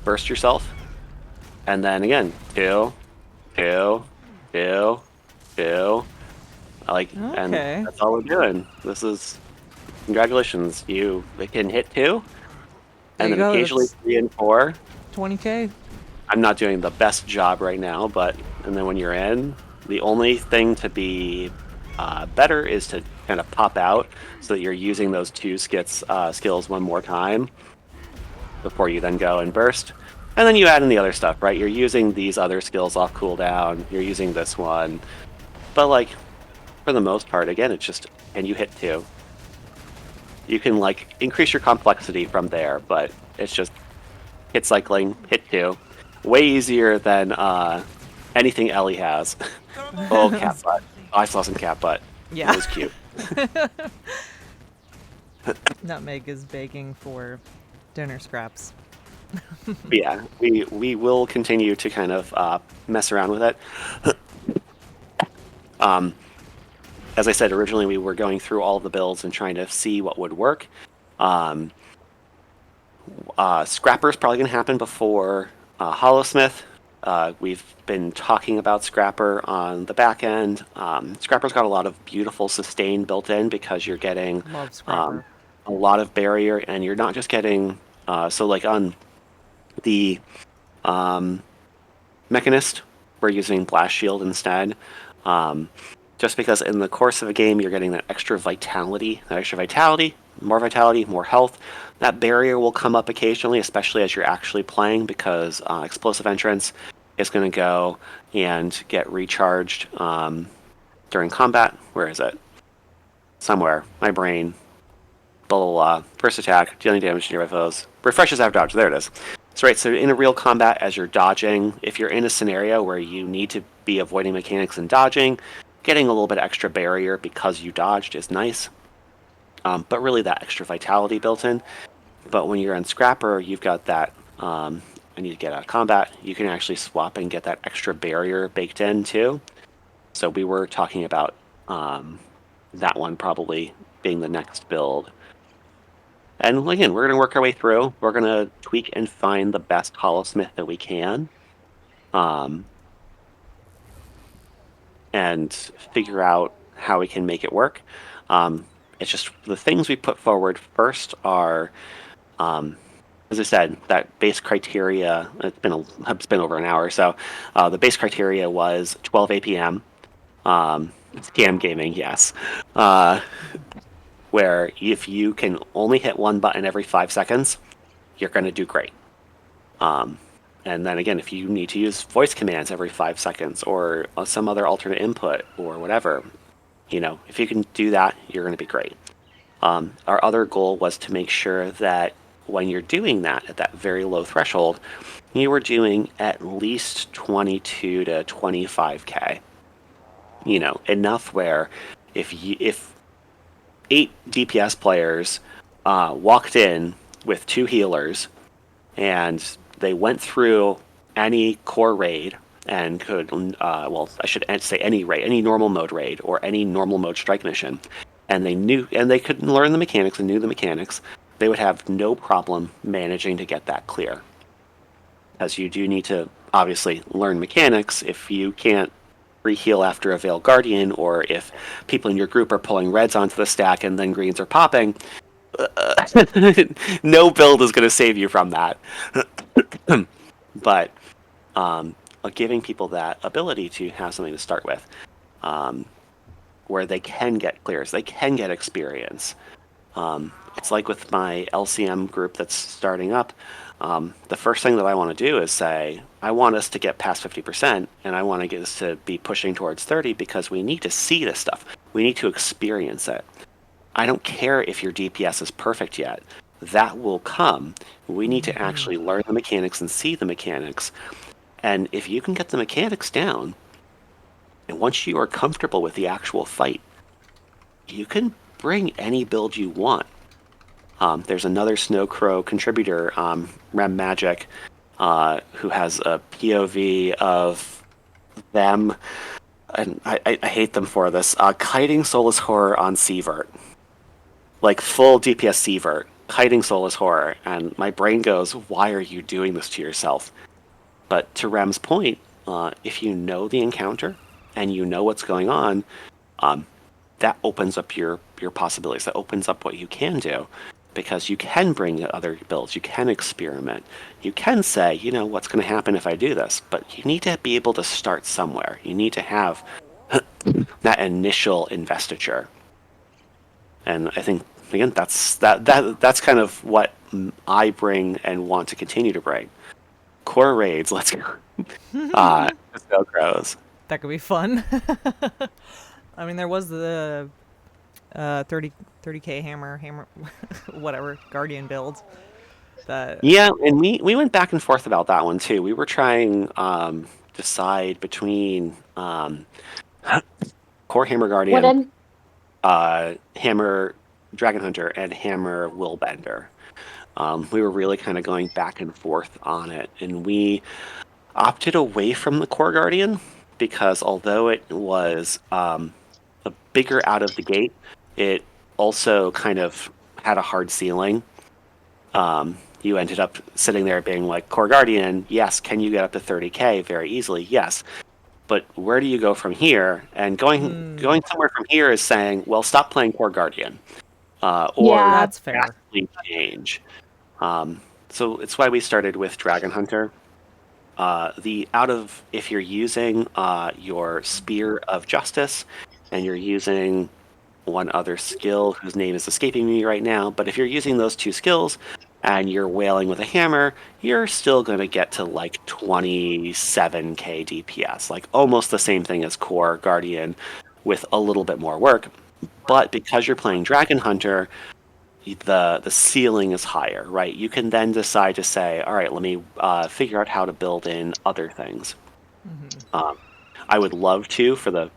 Speaker 2: burst yourself, and then again 2, 2, 2, 2. And that's all we're doing. This is congratulations. You can hit 2, and then occasionally 3 and 4.
Speaker 1: 20k.
Speaker 2: I'm not doing the best job right now, and then when you're in, the only thing to be better is to kind of pop out so that you're using those 2 skills one more time before you then go and burst. And then you add in the other stuff, right? You're using these other skills off cooldown. You're using this one. But like, for the most part, again, it's just, can you hit 2? You can like increase your complexity from there, but it's just hit cycling, hit 2. Way easier than anything Ellie has. Oh, cat butt. Oh, I saw some cat butt.
Speaker 1: Yeah.
Speaker 2: It was cute.
Speaker 1: Nutmeg is begging for dinner scraps.
Speaker 2: Yeah, we will continue to kind of mess around with it. As I said, originally we were going through all of the builds and trying to see what would work. Scrapper's probably going to happen before Hollowsmith. We've been talking about Scrapper on the back end. Scrapper's got a lot of beautiful sustain built in because you're getting a lot of barrier, and you're not just getting so like on the Mechanist, we're using Blast Shield instead. Just because in the course of a game you're getting that extra vitality, more health. That barrier will come up occasionally, especially as you're actually playing, because Explosive Entrance is going to go and get recharged during combat. Where is it? Somewhere. My brain. Blah, blah, blah. First attack, dealing damage to nearby foes. Refreshes after dodge. There it is. So in a real combat, as you're dodging, if you're in a scenario where you need to be avoiding mechanics and dodging, getting a little bit extra barrier because you dodged is nice. But really that extra vitality built in. But when you're on Scrapper, you've got that, I need to get out of combat, you can actually swap and get that extra barrier baked in too. So we were talking about that one probably being the next build. And again, we're going to work our way through. We're going to tweak and find the best Hollowsmith that we can. And figure out how we can make it work. It's just the things we put forward first are, as I said, that base criteria. It's been over an hour, so the base criteria was 12 APM. Scam gaming, yes. Where if you can only hit one button every 5 seconds, you're going to do great. And then again, if you need to use voice commands every 5 seconds or some other alternate input or whatever, if you can do that, you're going to be great. Our other goal was to make sure that when you're doing that at that very low threshold, you were doing at least 22 to 25k. Enough where if 8 DPS players walked in with 2 healers and they went through any core raid and could, I should say any raid, any normal mode raid or any normal mode strike mission, and they could learn the mechanics and knew the mechanics, they would have no problem managing to get that clear. As you do need to obviously learn mechanics. If you can't re-heal after a Veil Guardian, or if people in your group are pulling reds onto the stack and then greens are popping, no build is going to save you from that. But giving people that ability to have something to start with, where they can get clears, they can get experience. It's like with my LCM group that's starting up. The first thing that I want to do is say, I want us to get past 50%, and I want to get us to be pushing towards 30 because we need to see this stuff. We need to experience it. I don't care if your DPS is perfect yet. That will come. We need to actually learn the mechanics and see the mechanics. And if you can get the mechanics down, and once you are comfortable with the actual fight, you can bring any build you want. There's another Snowcrow contributor, Rem Magic, who has a POV of them, and I hate them for this, kiting Soulless Horror on Sievert. Like full DPS Sievert, kiting Soulless Horror, and my brain goes, why are you doing this to yourself? But to Rem's point, if you know the encounter, and you know what's going on, that opens up your possibilities, that opens up what you can do. Because you can bring other builds, you can experiment, you can say, what's going to happen if I do this? But you need to be able to start somewhere. You need to have that initial investiture. And I think, again, that's kind of what I bring and want to continue to bring. Core raids, let's go. Snowcrows.
Speaker 1: That could be fun. I mean, there was the 30k hammer whatever Guardian build.
Speaker 2: Yeah, and we went back and forth about that one too. We were trying decide between core hammer Guardian, hammer Dragon Hunter, and hammer Willbender. We were really kind of going back and forth on it, and we opted away from the core Guardian because although it was a bigger out of the gate, it also kind of had a hard ceiling. You ended up sitting there being like, Core Guardian, yes, can you get up to 30k very easily? Yes. But where do you go from here? And going somewhere from here is saying, well, stop playing Core Guardian. Or
Speaker 1: that's fair.
Speaker 2: Change. So it's why we started with Dragon Hunter. If you're using your Spear of Justice, and you're using one other skill whose name is escaping me right now, but if you're using those 2 skills and you're wailing with a hammer, you're still going to get to like 27k DPS, like almost the same thing as Core Guardian with a little bit more work. But because you're playing Dragon Hunter, the ceiling is higher, right? You can then decide to say, all right, let me figure out how to build in other things. I would love to, for the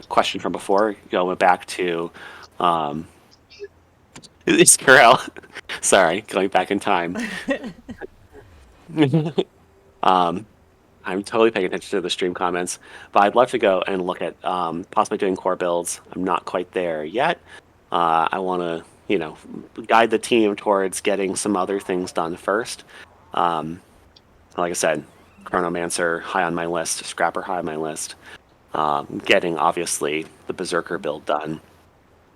Speaker 2: question from before, going back to it's Carell. Sorry, going back in time. I'm totally paying attention to the stream comments, but I'd love to go and look at possibly doing core builds. I'm not quite there yet. I want to, guide the team towards getting some other things done first. Like I said, Chronomancer high on my list, Scrapper high on my list. Getting obviously the Berserker build done.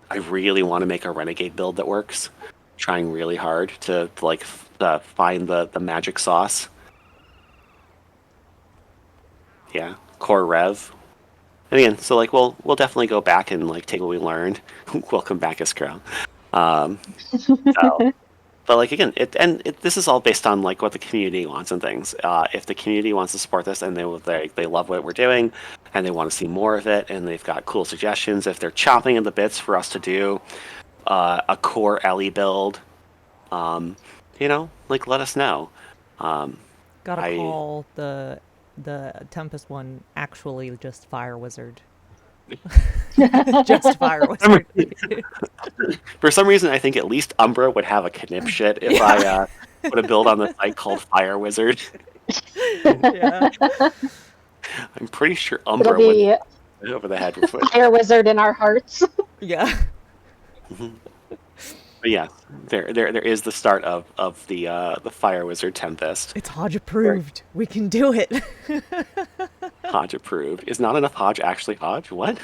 Speaker 2: I really want to make a Renegade build that works. Trying really hard to find the magic sauce. Yeah, core rev. And again, so we'll definitely go back and take what we learned. Welcome back, Iskra. But again, this is all based on what the community wants and things. If the community wants to support this and they love what we're doing and they want to see more of it and they've got cool suggestions, if they're chopping at the bits for us to do a core Ellie build, let us know.
Speaker 1: Gotta call the Tempest one actually just Fire Wizard. Just Fire Wizard.
Speaker 2: For some reason, I think at least Umbra would have a connipshit if I put a build on the site called Fire Wizard.
Speaker 1: Yeah.
Speaker 2: I'm pretty sure Umbra would over the head with it.
Speaker 3: Fire Wizard in our hearts.
Speaker 1: Yeah.
Speaker 2: But yeah, there is the start of the Fire Wizard Tempest.
Speaker 1: It's Hodge approved. We can do it.
Speaker 2: Hodge approved. Is not enough Hodge actually Hodge? What?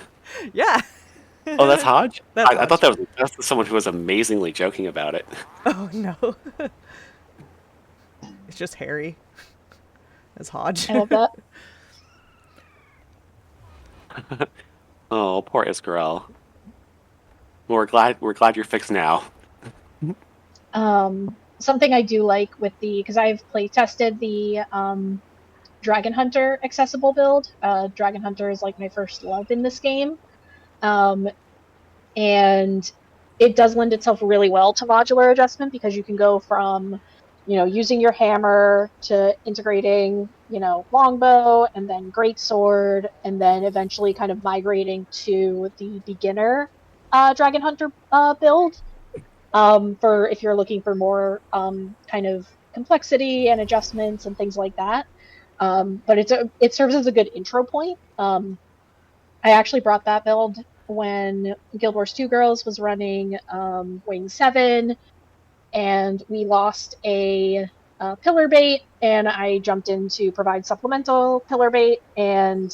Speaker 1: Yeah.
Speaker 2: Oh, that's Hodge?
Speaker 1: That's
Speaker 2: I thought that's someone who was amazingly joking about it.
Speaker 1: Oh no. It's just Harry as Hodge.
Speaker 3: I love that.
Speaker 2: Oh, poor Iskarel. Well, we're glad you're fixed now.
Speaker 3: Something I do like with because I've play tested the Dragon Hunter accessible build. Dragon Hunter is my first love in this game. And it does lend itself really well to modular adjustment because you can go from, using your hammer to integrating, longbow and then greatsword, and then eventually kind of migrating to the beginner Dragon Hunter build. For if you're looking for more kind of complexity and adjustments and things like that. But it serves as a good intro point. I actually brought that build when Guild Wars 2 Girls was running Wing 7, and we lost a pillar bait, and I jumped in to provide supplemental pillar bait, and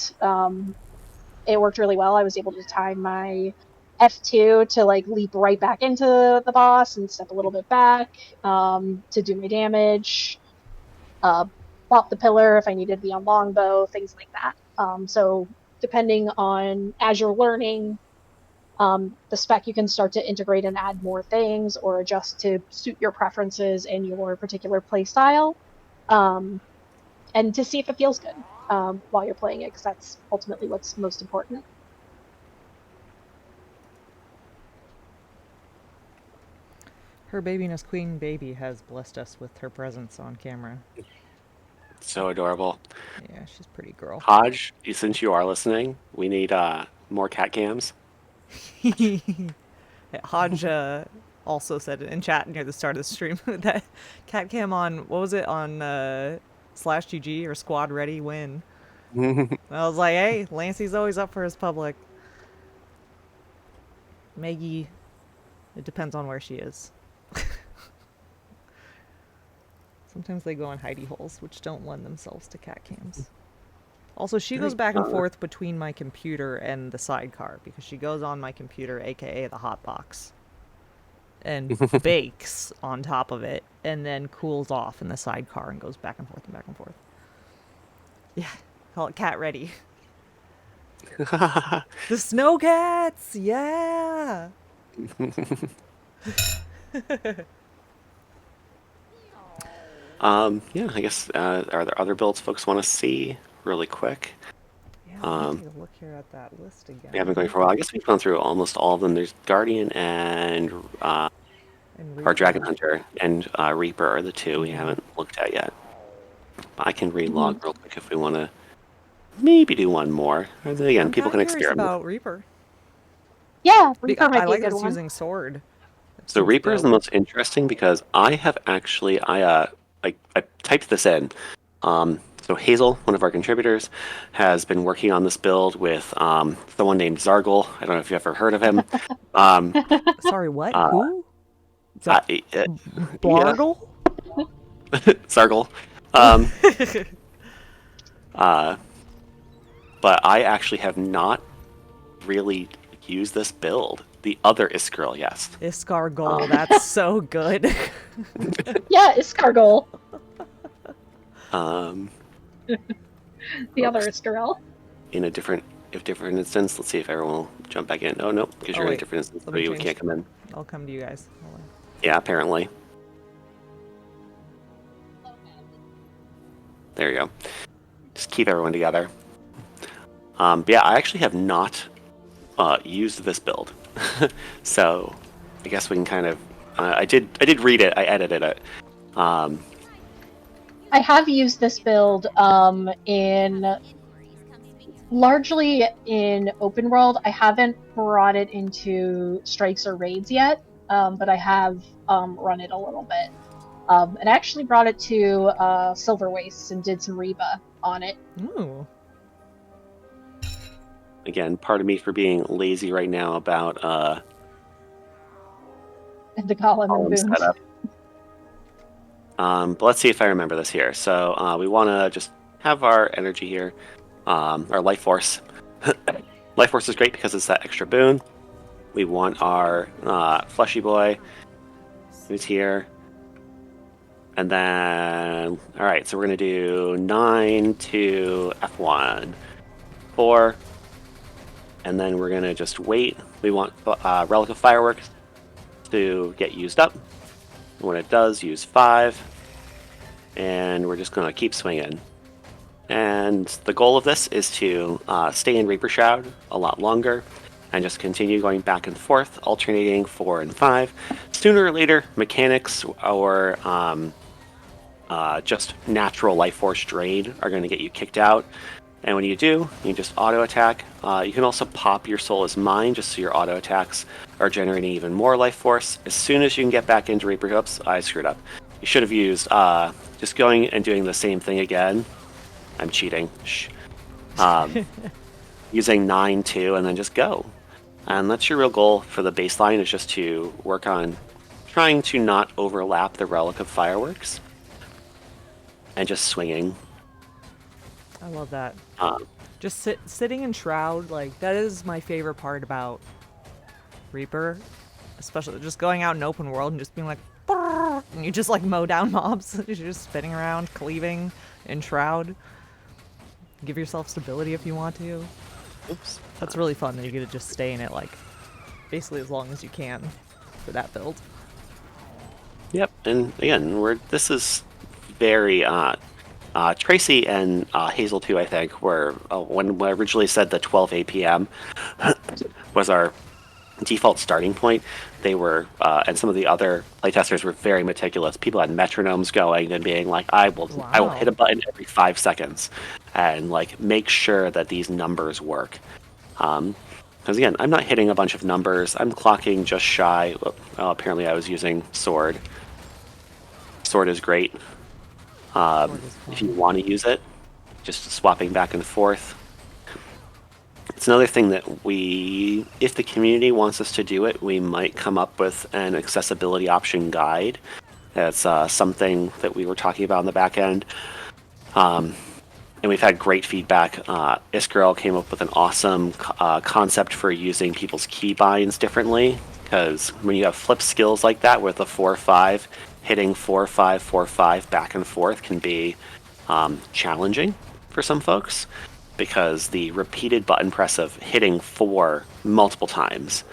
Speaker 3: it worked really well. I was able to time my F2 to leap right back into the boss and step a little bit back to do my damage, pop the pillar if I needed to be on longbow, things like that. So depending on, as you're learning the spec, you can start to integrate and add more things or adjust to suit your preferences and your particular play style, and to see if it feels good while you're playing it, because that's ultimately what's most important.
Speaker 1: Her babiness queen baby has blessed us with her presence on camera.
Speaker 2: So adorable.
Speaker 1: Yeah, she's a pretty girl.
Speaker 2: Hodge, since you are listening, we need more cat cams.
Speaker 1: Hodge also said in chat near the start of the stream that cat cam on, what was it, on /GG or Squad Ready win. I was like, hey, Lancey's always up for his public. Maggie, it depends on where she is. Sometimes they go in hidey holes, which don't lend themselves to cat cams. Also, she goes back and forth between my computer and the sidecar, because she goes on my computer, aka the hotbox, and bakes on top of it, and then cools off in the sidecar and goes back and forth and back and forth. Yeah, call it cat ready. The snow cats, yeah.
Speaker 2: Yeah, I guess are there other builds folks want to see really quick?
Speaker 1: Yeah, let me take a look here at that list again.
Speaker 2: We have been going for a while. I guess we've gone through almost all of them. There's Guardian and or Dragon Hunter, and Reaper are the two we haven't looked at yet. I can relog real quick if we want to maybe do one more. Again,
Speaker 1: I'm
Speaker 2: people can
Speaker 1: kinda curious
Speaker 2: experiment.
Speaker 1: about Reaper.
Speaker 3: Yeah, Reaper might
Speaker 1: I
Speaker 3: be a
Speaker 1: like
Speaker 3: good
Speaker 1: us
Speaker 3: one.
Speaker 1: using sword. It
Speaker 2: So
Speaker 1: seems
Speaker 2: Reaper is the
Speaker 1: dope.
Speaker 2: most interesting because I have actually I typed this in. So Hazel, one of our contributors, has been working on this build with someone named Zargle. I don't know if you've ever heard of him.
Speaker 1: Sorry, what?
Speaker 2: Uh,
Speaker 1: Who?
Speaker 2: yeah,
Speaker 1: Blargle?
Speaker 2: Zargle. But I actually have not really used this build. The other Iskrill, yes.
Speaker 1: Iskargol, that's so good.
Speaker 3: Yeah, Iskargol.
Speaker 2: Um,
Speaker 3: The other Iskarel.
Speaker 2: in a different instance. Let's see if everyone will jump back in. Oh no, because you're in a
Speaker 1: wait.
Speaker 2: different instance,
Speaker 1: Let
Speaker 2: so
Speaker 1: me
Speaker 2: you
Speaker 1: change.
Speaker 2: can't come in.
Speaker 1: I'll come to you guys. Hold on.
Speaker 2: Yeah, apparently. There you go. Just keep everyone together. But yeah, I actually have not used this build, so I guess we can kind of. I did read it. I edited it.
Speaker 3: I have used this build largely in open world. I haven't brought it into strikes or raids yet, but I have run it a little bit. And I actually brought it to Silver Wastes and did some Reba on it.
Speaker 1: Ooh.
Speaker 2: Again, part of me for being lazy right now about
Speaker 3: The column and boons.
Speaker 2: setup. But let's see if I remember this here. So we want to just have our energy here, our life force. Life force is great because it's that extra boon. We want our fleshy boy, who's here. And then, all right, so we're going to do 9 to F1, 4, and then we're going to just wait. We want Relic of Fireworks to get used up. When it does, use 5, and we're just going to keep swinging. And the goal of this is to stay in Reaper Shroud a lot longer and just continue going back and forth, alternating 4 and 5. Sooner or later, mechanics or just natural life force drain are going to get you kicked out. And when you do, you just auto attack. You can also pop your Soul as Mine just so your auto attacks are generating even more life force. As soon as you can get back into Reaper, oops, I screwed up. You should have used just going and doing the same thing again. I'm cheating. Shh. Using 9-2 and then just go. And that's your real goal for the baseline, is just to work on trying to not overlap the Relic of Fireworks and just swinging.
Speaker 1: I love that. Just sitting in Shroud, like, that is my favorite part about Reaper. Especially just going out in open world and just being like, "Brrr," and you just like mow down mobs. You're just spinning around, cleaving in Shroud. Give yourself stability if you want to.
Speaker 2: Oops.
Speaker 1: That's really fun that you get to just stay in it, like, basically as long as you can for that build.
Speaker 2: Yep, and again, this is very Tracy and Hazel too, I think, were when I originally said the 12 APM was our default starting point. They were, and some of the other playtesters were very meticulous. People had metronomes going and being like, I will hit a button every 5 seconds and like make sure that these numbers work. Because again, I'm not hitting a bunch of numbers. I'm clocking just shy. Well, apparently I was using sword. Sword is great. If you want to use it, just swapping back and forth. It's another thing that if the community wants us to do it, we might come up with an accessibility option guide. That's something that we were talking about in the back end. And we've had great feedback. Iskrill came up with an awesome concept for using people's keybinds differently, because when you have flip skills like that with a 4-5, hitting 4-5, 4-5 back and forth can be challenging for some folks, because the repeated button press of hitting 4 multiple times.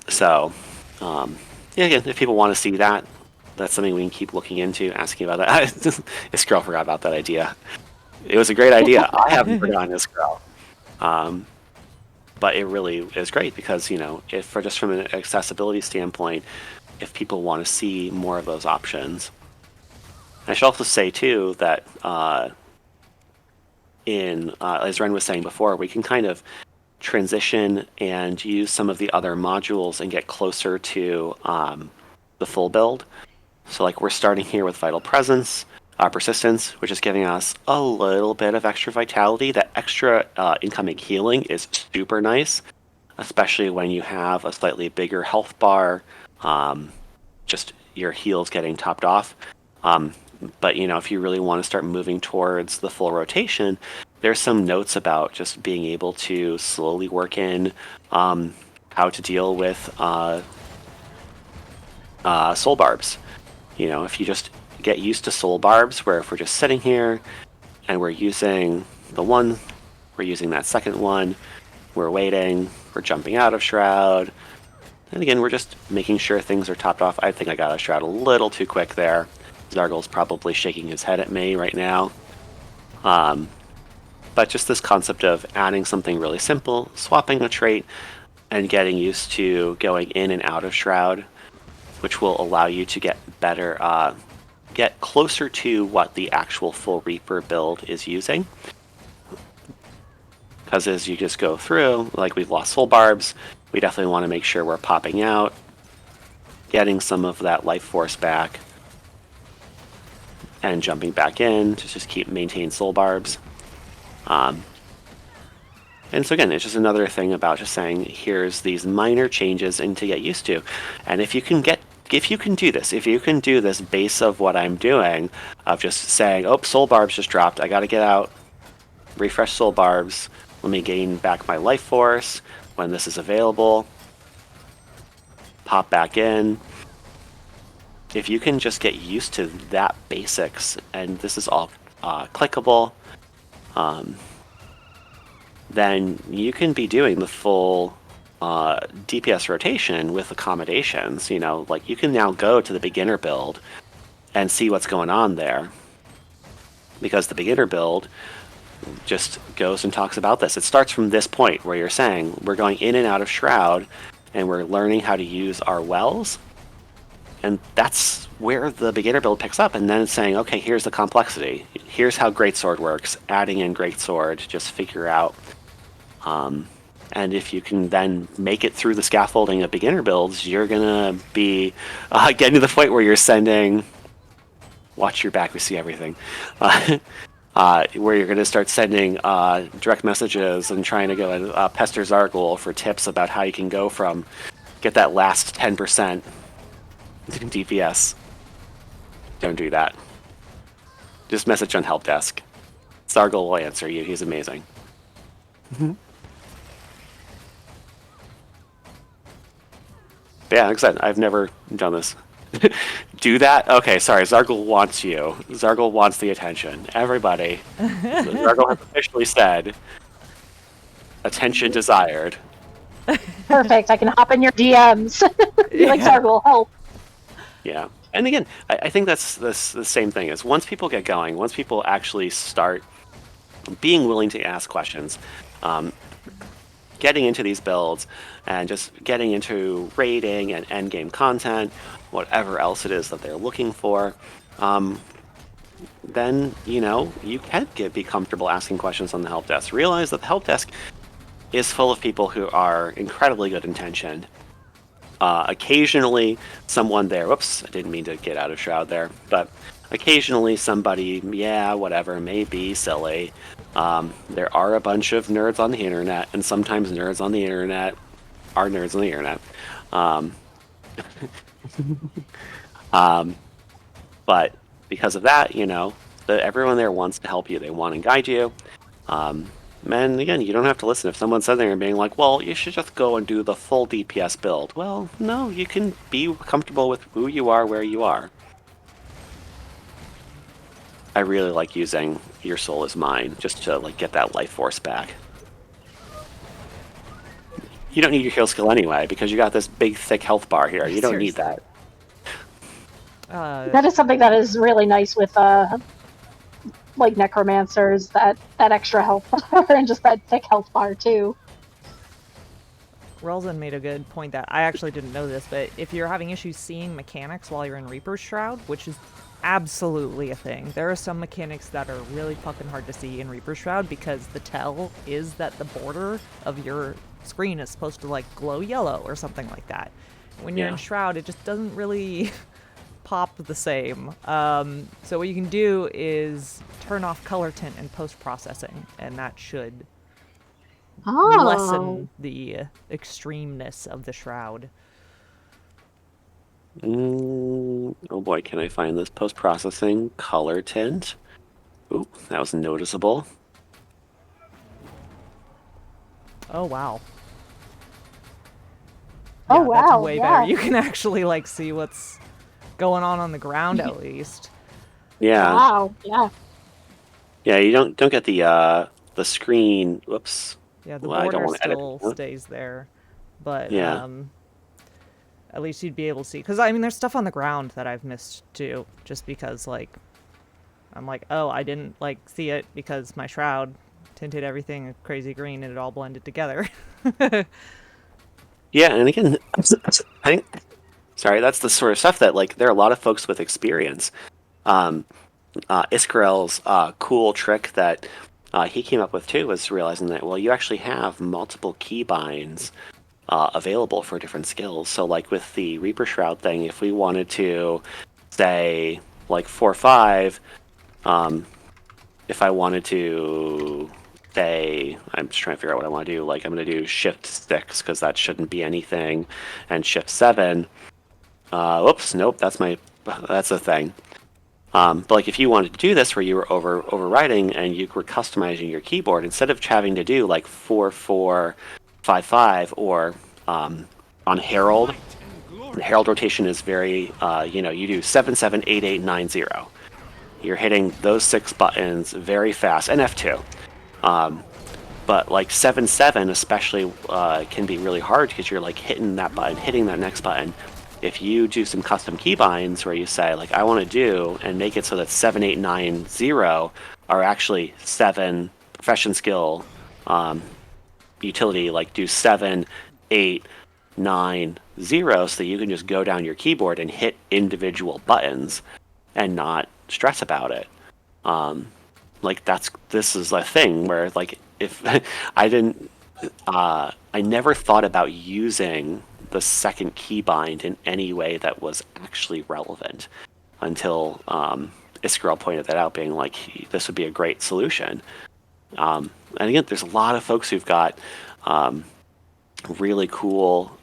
Speaker 2: So, yeah, again, if people want to see that, that's something we can keep looking into, asking about that. Iskrill forgot about that idea. It was a great idea. I haven't forgotten Iskrill. But it really is great because, if just from an accessibility standpoint, if people want to see more of those options. I should also say too that as Ren was saying before, we can kind of transition and use some of the other modules and get closer to the full build. So like we're starting here with Vital Presence, Persistence, which is giving us a little bit of extra vitality. That extra incoming healing is super nice, especially when you have a slightly bigger health bar, just your heals getting topped off. But if you really want to start moving towards the full rotation, there's some notes about just being able to slowly work in how to deal with soul barbs. If you just get used to soul barbs, where if we're just sitting here and we're using the one, we're using that second one, we're waiting, we're jumping out of Shroud, and again, we're just making sure things are topped off. I think I got a Shroud a little too quick there. Zargle's probably shaking his head at me right now. But just this concept of adding something really simple, swapping a trait, and getting used to going in and out of Shroud, which will allow you to get better, get closer to what the actual full Reaper build is using. Because as you just go through, like we've lost soul barbs, we definitely want to make sure we're popping out, getting some of that life force back, and jumping back in to just keep maintain soul barbs. And so again, it's just another thing about just saying, here's these minor changes and to get used to. And if you can do this base of what I'm doing, of just saying, oh, soul barbs just dropped, I gotta get out, refresh soul barbs, let me gain back my life force when this is available, pop back in. If you can just get used to that basics, and this is all clickable, then you can be doing the full DPS rotation with accommodations. Like you can now go to the beginner build and see what's going on there, because the beginner build just goes and talks about this. It starts from this point where you're saying we're going in and out of Shroud and we're learning how to use our wells. And that's where the beginner build picks up, and then it's saying, okay, here's the complexity. Here's how Greatsword works. Adding in Greatsword, just figure out. And if you can then make it through the scaffolding of beginner builds, you're going to be getting to the point where you're sending... Watch your back, we see everything. Where you're going to start sending direct messages and trying to go and pester Zargle for tips about how you can go from... Get that last 10%. DPS. Don't do that. Just message on help desk. Zargle will answer you. He's amazing. Yeah, like I said, I've never done this. Do that? Okay, sorry. Zargle wants you. Zargle wants the attention. Everybody. Zargle has officially said, attention desired.
Speaker 3: Perfect. I can hop in your DMs. Be like, Zargle, help.
Speaker 2: Yeah, and again, I think that's the same thing. Is once people get going, once people actually start being willing to ask questions, getting into these builds, and just getting into raiding and endgame content, whatever else it is that they're looking for, then you can be comfortable asking questions on the help desk. Realize that the help desk is full of people who are incredibly good intentioned. Occasionally someone there, whoops, I didn't mean to get out of Shroud there, but occasionally somebody, yeah, whatever, may be silly. There are a bunch of nerds on the internet, and sometimes nerds on the internet are nerds on the internet. But because of that, everyone there wants to help you. They want to guide you. And again, you don't have to listen if someone's sitting there and being like, well, you should just go and do the full DPS build. Well, no, you can be comfortable with who you are, where you are. I really like using Your Soul Is Mine just to get that life force back. You don't need your heal skill anyway, because you got this big, thick health bar here. You don't need that.
Speaker 3: That is something that is really nice with necromancers, that extra health bar and just that thick health bar too.
Speaker 1: Relzen made a good point that I actually didn't know this, but if you're having issues seeing mechanics while you're in Reaper's Shroud, which is absolutely a thing, there are some mechanics that are really fucking hard to see in Reaper's Shroud because the tell is that the border of your screen is supposed to like glow yellow or something like that. When you're in Shroud, it just doesn't really pop the same. So what you can do is turn off color tint and post-processing, and that should lessen the extremeness of the Shroud.
Speaker 2: Oh boy, can I find this post-processing color tint? Ooh, that was noticeable.
Speaker 1: Oh wow.
Speaker 3: Oh,
Speaker 1: Yeah, that's
Speaker 3: wow,
Speaker 1: way
Speaker 3: yeah.
Speaker 1: better. You can actually like see what's going on the ground at least.
Speaker 2: Yeah.
Speaker 3: Wow, yeah.
Speaker 2: Yeah, you don't get the screen. Whoops.
Speaker 1: Yeah, the
Speaker 2: Well, I don't
Speaker 1: border
Speaker 2: want to edit
Speaker 1: still
Speaker 2: it.
Speaker 1: stays there, but
Speaker 2: Yeah.
Speaker 1: at least you'd be able to see. Because I mean, there's stuff on the ground that I've missed too, just because like I'm like, oh, I didn't like see it because my shroud tinted everything a crazy green and it all blended together.
Speaker 2: Yeah, and again, I think, sorry, that's the sort of stuff that like there are a lot of folks with experience. Iskarel's cool trick that he came up with too was realizing that, well, you actually have multiple keybinds available for different skills. So like with the Reaper Shroud thing, if we wanted to say like 4-5, if I wanted to say, I'm just trying to figure out what I want to do, like I'm going to do Shift 6 because that shouldn't be anything, and Shift 7. Oops, nope, that's a thing. But like if you wanted to do this where you were overriding and you were customizing your keyboard, instead of having to do like 4-4-5-5 or on Herald, the Herald rotation is very you do 7-7-8-8-9-0. You're hitting those 6 buttons very fast, and F2. But like 7-7 especially can be really hard because you're like hitting that button, hitting that next button. If you do some custom keybinds where you say like I want to do and make it so that 7-8-9-0 are actually 7 profession skill utility, like do 7-8-9-0 so that you can just go down your keyboard and hit individual buttons and not stress about it. Like this is a thing where like if I never thought about using the second keybind in any way that was actually relevant until Iskarel pointed that out, being like, this would be a great solution. And again, there's a lot of folks who've got really cool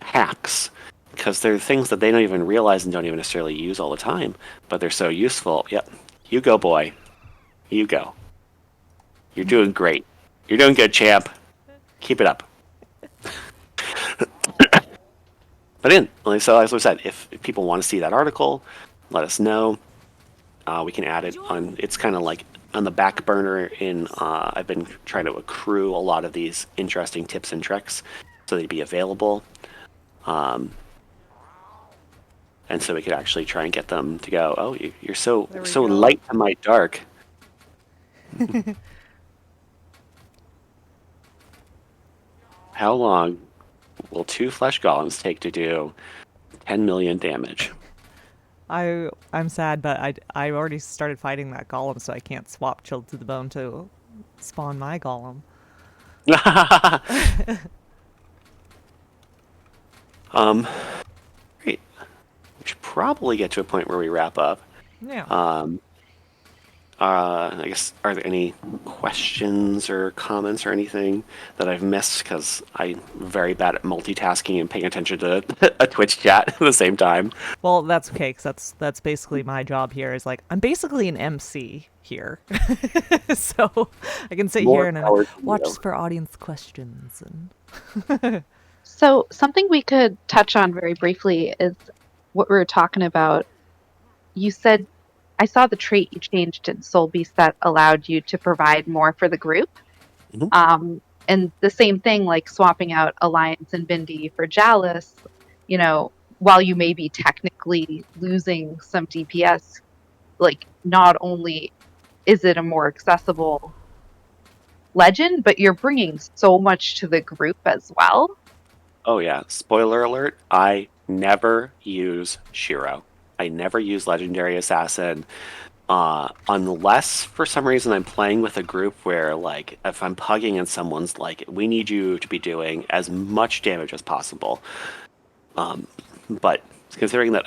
Speaker 2: hacks because they're things that they don't even realize and don't even necessarily use all the time, but they're so useful. Yep, you go, boy. You go. You're doing great. You're doing good, champ. Keep it up. But so as I said, if people want to see that article, let us know. We can add it on. It's kind of like on the back burner. I've been trying to accrue a lot of these interesting tips and tricks so they'd be available, and so we could actually try and get them to go. Oh, you're so light to my dark. How long will 2 flesh golems take to do 10 million damage?
Speaker 1: I'm sad, but I already started fighting that golem, so I can't swap Chilled to the Bone to spawn my golem.
Speaker 2: Great. We should probably get to a point where we wrap up.
Speaker 1: Yeah.
Speaker 2: I guess, are there any questions or comments or anything that I've missed? Because I'm very bad at multitasking and paying attention to a Twitch chat at the same time.
Speaker 1: Well, that's okay, because that's basically my job here. Is like I'm basically an MC here, so I can sit here and watch for audience questions. And
Speaker 4: So something we could touch on very briefly is what we were talking about. You said, I saw the trait you changed in Soul Beast that allowed you to provide more for the group.
Speaker 2: Mm-hmm.
Speaker 4: And the same thing, like swapping out Alliance and Bindi for Jalis, while you may be technically losing some DPS, like not only is it a more accessible Legend, but you're bringing so much to the group as well.
Speaker 2: Oh yeah, spoiler alert, I never use Shiro. I never use Legendary Assassin. Unless for some reason I'm playing with a group where, like, if I'm pugging and someone's like, we need you to be doing as much damage as possible. But considering that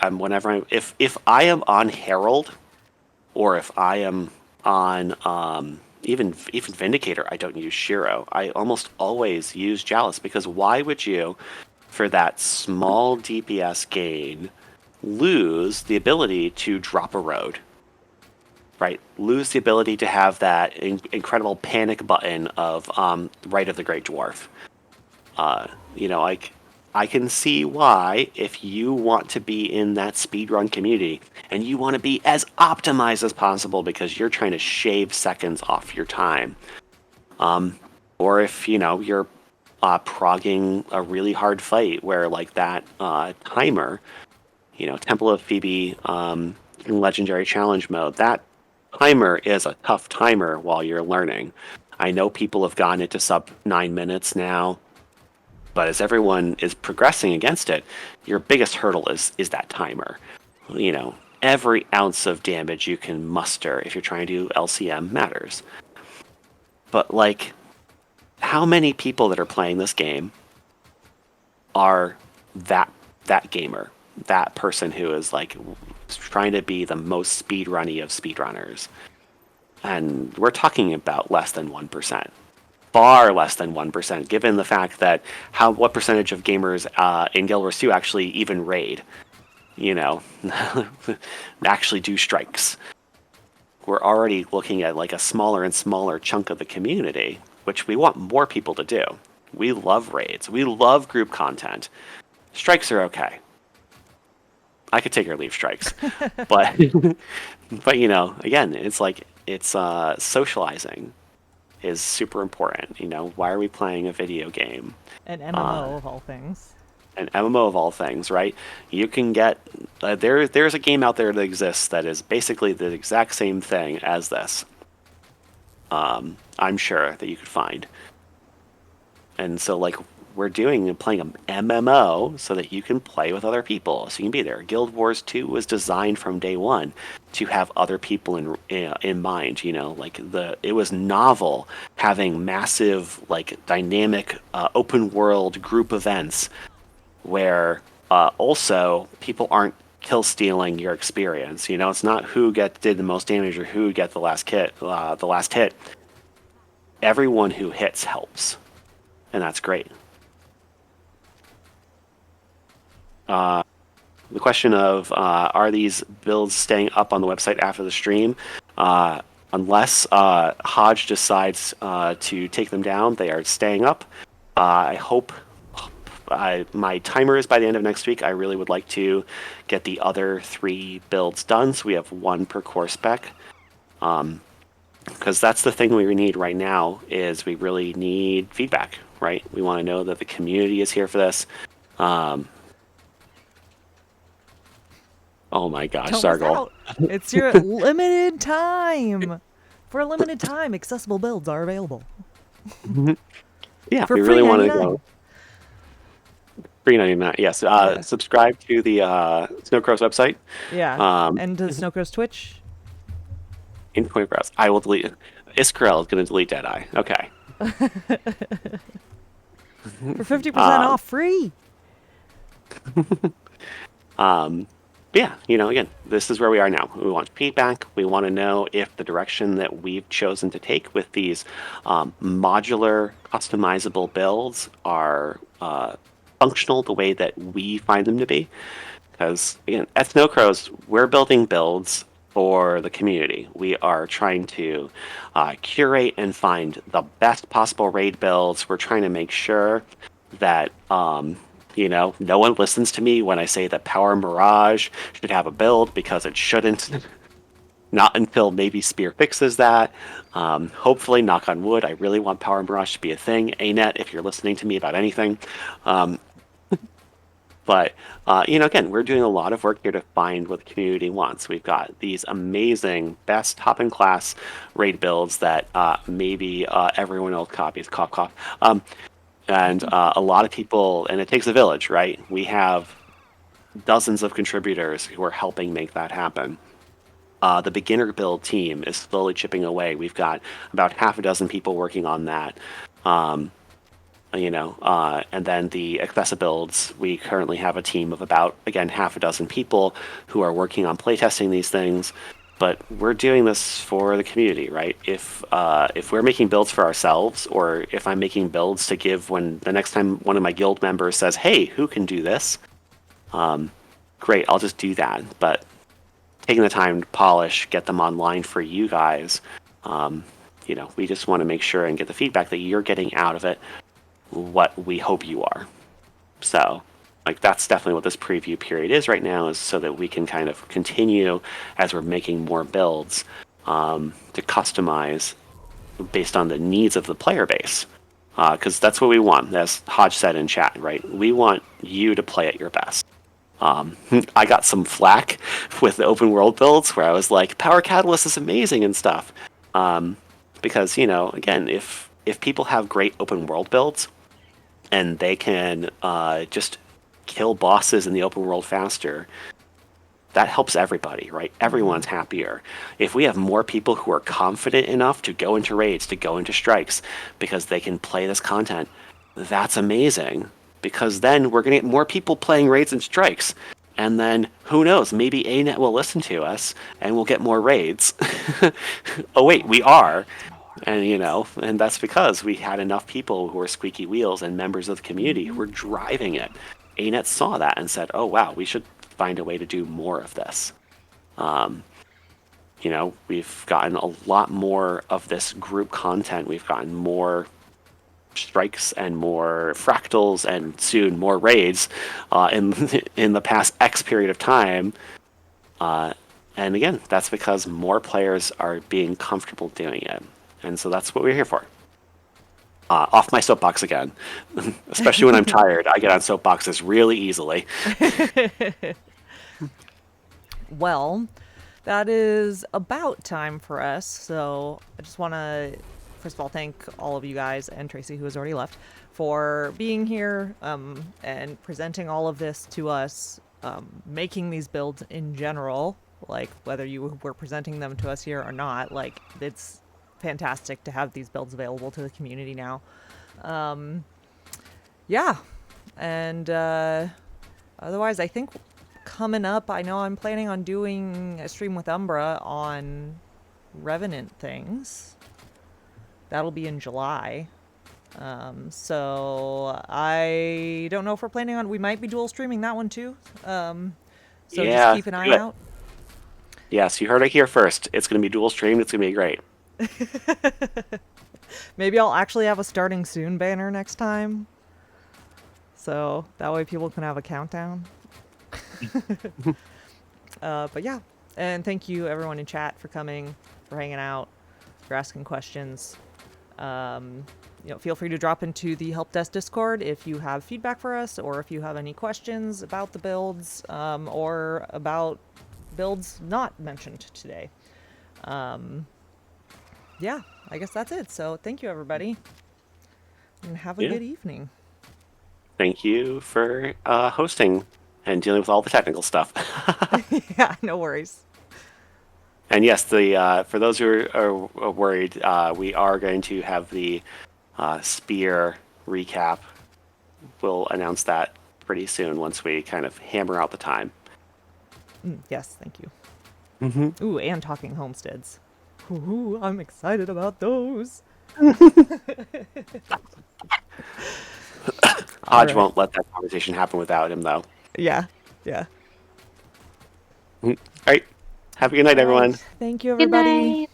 Speaker 2: if I am on Herald, or if I am on even Vindicator, I don't use Shiro. I almost always use Chalice, because why would you, for that small DPS gain, lose the ability to drop a road? Right, lose the ability to have that incredible panic button of Rite of the Great Dwarf. Like, I can see why, if you want to be in that speedrun community and you want to be as optimized as possible because you're trying to shave seconds off your time, or if you're progging a really hard fight where, like, that timer, Temple of Phoebe Legendary Challenge mode, that timer is a tough timer while you're learning. I know people have gotten it to sub 9 minutes now, but as everyone is progressing against it, your biggest hurdle is that timer. Every ounce of damage you can muster if you're trying to do LCM matters. But, like, how many people that are playing this game are that gamer, that person who is, like, trying to be the most speedrunny of speedrunners? And we're talking about less than 1%. Far less than 1%, given the fact that what percentage of gamers in Guild Wars 2 actually even raid, actually do strikes. We're already looking at, like, a smaller and smaller chunk of the community, which we want more people to do. We love raids. We love group content. Strikes are okay. I could take or leave strikes, but again, it's like, it's socializing is super important. Why are we playing a video game?
Speaker 1: An MMO of all things.
Speaker 2: An MMO of all things, right? You can get there's a game out there that exists that is basically the exact same thing as this. I'm sure that you could find. And so, like, we're playing an MMO so that you can play with other people, so you can be there. Guild Wars 2 was designed from day one to have other people in mind. It was novel having massive, like, dynamic open world group events where also people aren't kill stealing your experience. It's not who did the most damage or who get the last hit. Everyone who hits helps, and that's great. The question of are these builds staying up on the website after the stream? Unless Hodge decides to take them down, they are staying up. I hope my timer is by the end of next week. I really would like to get the other 3 builds done, so we have 1 per core spec. Because that's the thing we need right now, is we really need feedback, right? We want to know that the community is here for this. Oh my gosh, Zargle.
Speaker 1: It's your limited time. For a limited time, accessible builds are available.
Speaker 2: Yeah,
Speaker 1: for
Speaker 2: we really want to
Speaker 1: $3.99.
Speaker 2: go. $3.99, yes.
Speaker 1: Yeah.
Speaker 2: Subscribe to the Snowcrows website.
Speaker 1: Yeah. And to Snowcrow's Twitch.
Speaker 2: In 24 hours. I will delete it. Iskrel is going to delete Deadeye. Okay.
Speaker 1: For 50% off free.
Speaker 2: Yeah, again, this is where we are now. We want feedback. We want to know if the direction that we've chosen to take with these modular, customizable builds are functional the way that we find them to be. Because, again, at Snowcrows, we're building builds for the community. We are trying to curate and find the best possible raid builds. We're trying to make sure that no one listens to me when I say that Power Mirage should have a build, because it shouldn't. Not until maybe Spear fixes that. Hopefully, knock on wood, I really want Power Mirage to be a thing. ANET, if you're listening to me about anything. But, again, we're doing a lot of work here to find what the community wants. We've got these amazing, best top-in-class raid builds that maybe everyone else copies. Cough, cough. And a lot of people, and it takes a village, right? We have dozens of contributors who are helping make that happen. The beginner build team is slowly chipping away. We've got about half a dozen people working on that. And then the AccessiBuilds, we currently have a team of about, again, half a dozen people who are working on playtesting these things. But we're doing this for the community, right? If we're making builds for ourselves, or if I'm making builds to give when the next time one of my guild members says, "Hey, who can do this?" Great, I'll just do that. But taking the time to polish, get them online for you guys, we just want to make sure and get the feedback that you're getting out of it what we hope you are. So, that's definitely what this preview period is right now, is so that we can kind of continue as we're making more builds to customize based on the needs of the player base. Because that's what we want, as Hodge said in chat, right? We want you to play at your best. I got some flack with the open world builds where I was like, Power Catalyst is amazing and stuff. Because, again, if people have great open world builds and they can just kill bosses in the open world faster, that helps everybody, right? Everyone's happier. If we have more people who are confident enough to go into raids, to go into strikes, because they can play this content, that's amazing. Because then we're going to get more people playing raids and strikes. And then, who knows, maybe ANET will listen to us and we'll get more raids. Oh, wait, we are. And, and that's because we had enough people who were squeaky wheels and members of the community who were driving it. ANET saw that and said, oh, wow, we should find a way to do more of this. We've gotten a lot more of this group content. We've gotten more strikes and more fractals and soon more raids in the past X period of time. And again, that's because more players are being comfortable doing it. And so that's what we're here for. Off my soapbox again. Especially when I'm tired, I get on soapboxes really easily.
Speaker 1: Well, that is about time for us. So I just want to, first of all, thank all of you guys and Tracy, who has already left, for being here and presenting all of this to us, making these builds in general, whether you were presenting them to us here or not, it's fantastic to have these builds available to the community now. Yeah, and otherwise, I think coming up, I know I'm planning on doing a stream with Umbra on Revenant things. That'll be in July. So I don't know if we're planning on, we might be dual streaming that one too. So just keep an eye out.
Speaker 2: Yes, you heard it here first. It's going to be dual streamed. It's going to be great.
Speaker 1: Maybe I'll actually have a starting soon banner next time. So that way people can have a countdown. But yeah, and thank you everyone in chat for coming, for hanging out, for asking questions. Feel free to drop into the help desk Discord if you have feedback for us, or if you have any questions about the builds, or about builds not mentioned today. Yeah, I guess that's it. So thank you, everybody, and have a good evening.
Speaker 2: Thank you for hosting and dealing with all the technical stuff.
Speaker 1: Yeah, no worries.
Speaker 2: And yes, for those who are worried, we are going to have the Spear recap. We'll announce that pretty soon once we kind of hammer out the time.
Speaker 1: Yes, thank you. Ooh, and Talking Homesteads. Ooh, I'm excited about those.
Speaker 2: Hodge won't let that conversation happen without him, though.
Speaker 1: Yeah.
Speaker 2: All right. Have a good night, everyone.
Speaker 1: Thank you, everybody.
Speaker 4: Good night.